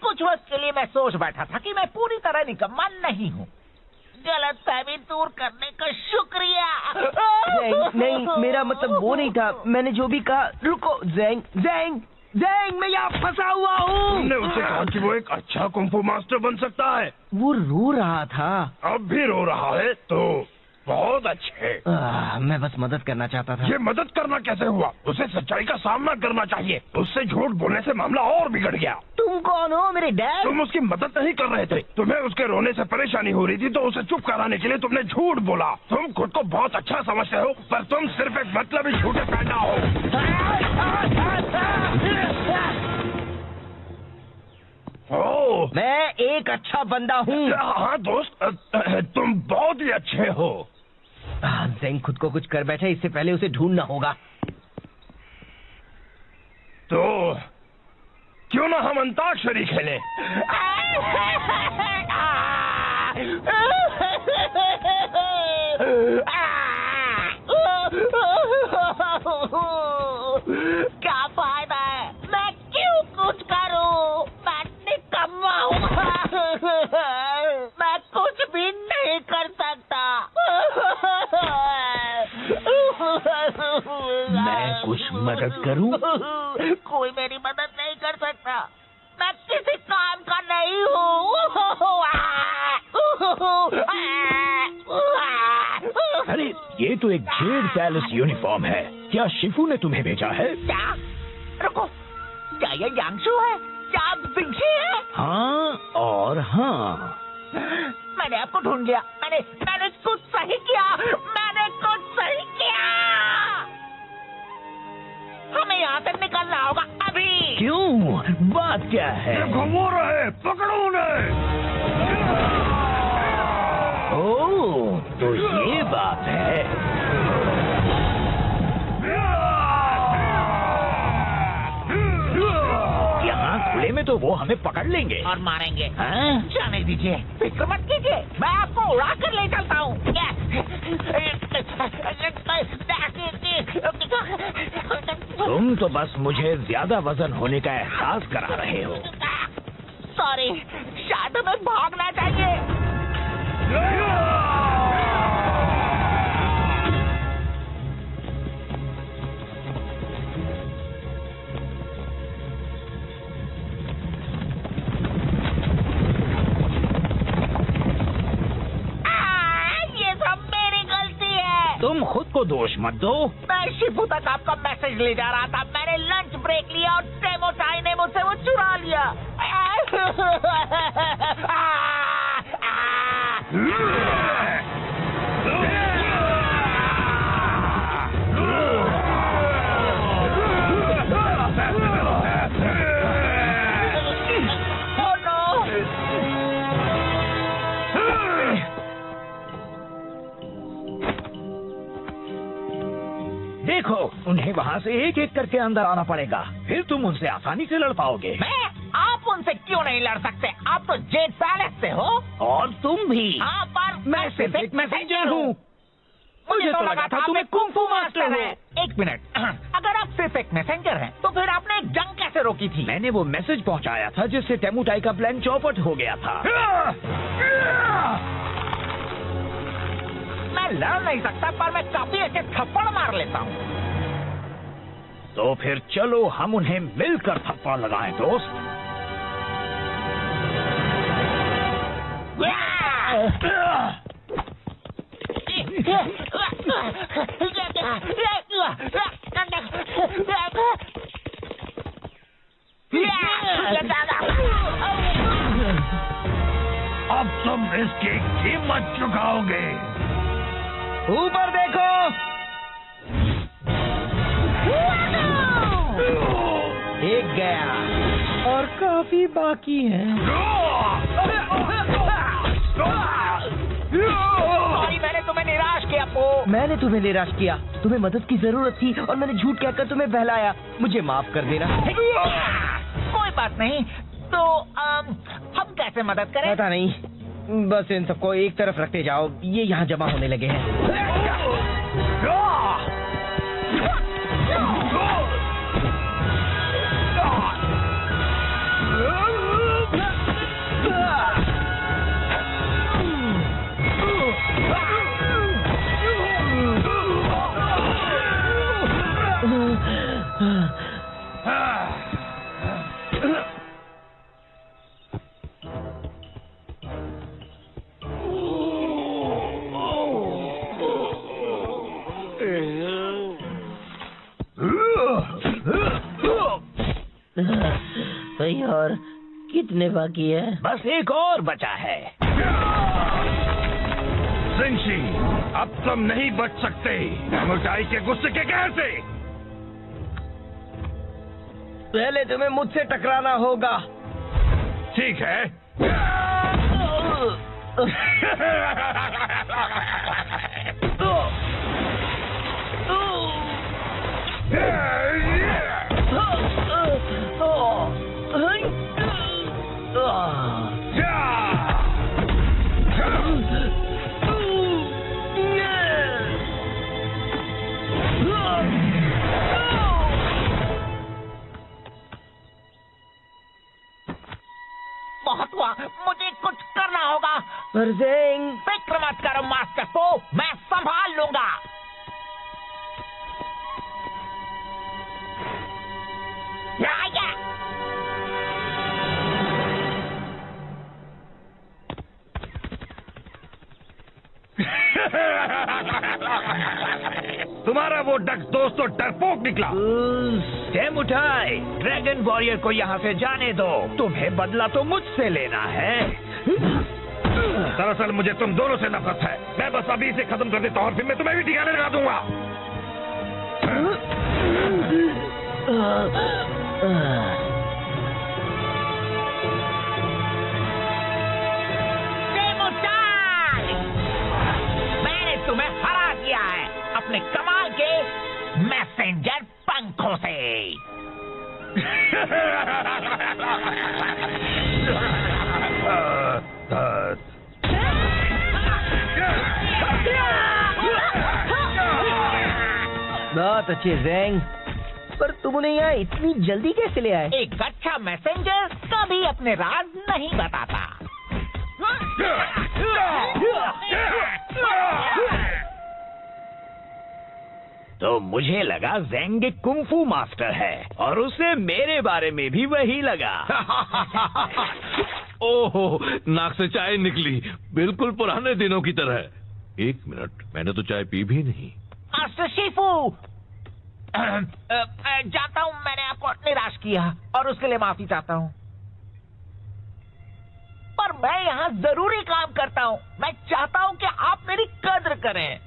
कुछ वक्त के लिए मैं सोच बैठा था कि मैं पूरी तरह निकम्मा नहीं हूँ। गलतफहमी दूर करने का शुक्रिया। नहीं, मेरा मतलब वो नहीं था। मैंने जो भी कहा। रुको, ज़ेंग, मैं यहाँ फंसा हुआ हूँ। तुमने उसे कहा कि वो एक अच्छा कुंफू मास्टर बन सकता है। वो रो रहा था। अब भी रो रहा है तो बहुत अच्छे। मैं बस मदद करना चाहता था। ये मदद करना कैसे हुआ? उसे सच्चाई का सामना करना चाहिए। उससे झूठ बोलने से मामला और बिगड़ गया। तुम कौन हो? मेरे डैड? तुम उसकी मदद नहीं कर रहे थे। तुम्हें उसके रोने से परेशानी हो रही थी तो उसे चुप कराने के लिए तुमने झूठ बोला। तुम खुद को बहुत अच्छा समझते हो पर तुम सिर्फ एक मतलबी झूठे पैदा हो। ओह, मैं एक अच्छा बंदा हूँ। हाँ दोस्त, तुम बहुत ही अच्छे हो। ज़ेंग खुद को कुछ कर बैठा, इससे पहले उसे ढूंढना होगा। तो क्यों ना हम अंताक्षरी खेलें? क्या फायदा है? मैं क्यों कुछ करूं? मैं निकम्मा हूँ। मैं कुछ भी नहीं कर सकता। करूं? कोई मेरी मदद नहीं कर सकता। मैं किसी काम का नहीं हूँ। अरे ये तो एक जेड पैलेस यूनिफॉर्म है। क्या शिफू ने तुम्हें भेजा है? क्या? रुको, क्या ये यांगशु है? क्या जिंशी है? हाँ और हाँ। मैंने आपको ढूंढ लिया। मैंने कुछ सही किया। मैंने कुछ सही किया। हमें यहाँ से निकलना होगा अभी। क्यों? बात क्या है? घुमो रहे, पकड़ो उन्हें। ओह, तो ये बात है। यहाँ खुले में तो वो हमें पकड़ लेंगे और मारेंगे। हाँ? जाने दीजिए, फिक्र मत कीजिए, मैं आपको उड़ा कर ले चलता हूँ। तुम तो बस मुझे ज्यादा वजन होने का एहसास करा रहे हो। सॉरी, शायद हमें भागना चाहिए। तुम खुद को दोष मत दो। मैं शिफू तक आपका मैसेज ले जा रहा था। मैंने लंच ब्रेक लिया और टेमो चाई ने मुझसे वो चुरा लिया। देखो, उन्हें वहाँ से एक एक करके अंदर आना पड़ेगा, फिर तुम उनसे आसानी से लड़ पाओगे। मैं? आप उनसे क्यों नहीं लड़ सकते? आप तो जेड पैलेस से हो। और तुम भी। हाँ, पर मैं सिर्फ एक मैसेंजर हूँ। मुझे तो लगा था तुम्हें कुंफू मास्टर है। एक मिनट, अगर आप सिर्फ एक मैसेंजर हैं, तो फिर आपने एक जंग कैसे रोकी थी? मैंने वो मैसेज पहुँचाया था जिससे टेमुटाई का प्लान चौपट हो गया था। मैं लड़ नहीं सकता, पर मैं काफी अच्छे थप्पड़ मार लेता हूँ। तो फिर चलो हम उन्हें मिलकर थप्पड़ लगाएं, दोस्त। अब तुम इसकी कीमत चुकाओगे। ऊपर देखो। एक गया और काफी बाकी है। सॉरी, मैंने तुम्हें निराश किया पो। मैंने तुम्हें निराश किया। तुम्हें मदद की जरूरत थी और मैंने झूठ कहकर तुम्हें बहलाया। मुझे माफ कर देना। कोई बात नहीं। तो हम कैसे मदद करें? पता नहीं, बस इन सबको एक तरफ रखते जाओ। ये यहाँ जमा होने लगे हैं। भाई, और कितने बाकी है? बस एक और बचा है। जिंशी, अब तुम नहीं बच सकते टेमुटाई के गुस्से के कहर से। पहले तुम्हें मुझसे टकराना होगा। ठीक है। बहुत हुआ, मुझे कुछ करना होगा। फिक्र मत करो मास्टर को, मैं संभाल लूंगा। वो दोस्त तो डरपोक निकला। सेमुटाई, ड्रैगन वॉरियर को यहाँ से जाने दो। तुम्हें बदला तो मुझसे लेना है। दरअसल मुझे तुम दोनों से नफरत है। मैं बस अभी से खत्म कर देता हूँ और फिर मैं तुम्हें भी ठिकाने लगा दूंगा। मैंने तुम्हें हरा दिया है अपने कमाल के मैसेंजर पंखों से। बहुत अच्छे ज़ैंग, पर तुम उन्हें यहाँ इतनी जल्दी कैसे ले आए? एक अच्छा मैसेंजर कभी अपने राज नहीं बताता। तो मुझे लगा ज़ेंग कुंफू मास्टर है और उसे मेरे बारे में भी वही लगा। ओहो, नाक से चाय निकली, बिल्कुल पुराने दिनों की तरह। 1 मिनट, मैंने तो चाय पी भी नहीं। मास्टर शिफू, जानता हूँ मैंने आपको निराश किया और उसके लिए माफी चाहता हूँ, पर मैं यहाँ जरूरी काम करता हूँ। मैं चाहता हूँ कि आप मेरी कद्र करें।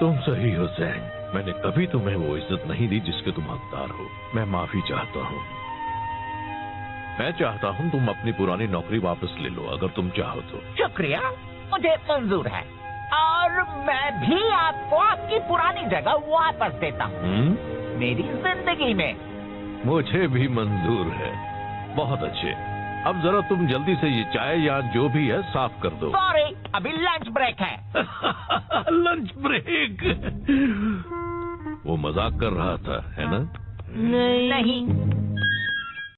तुम सही हो ज़ैंग, मैंने कभी तुम्हें वो इज्जत नहीं दी जिसके तुम हकदार हो। मैं माफी चाहता हूँ। मैं चाहता हूँ तुम अपनी पुरानी नौकरी वापस ले लो, अगर तुम चाहो तो। शुक्रिया, मुझे मंजूर है और मैं भी आपको आपकी पुरानी जगह वापस देता हूँ मेरी जिंदगी में। मुझे भी मंजूर है। बहुत अच्छे, अब जरा तुम जल्दी से ये चाय या जो भी है साफ कर दो। सॉरी, अभी लंच ब्रेक है। Lunch break? वो मजाक कर रहा था, है ना? नहीं।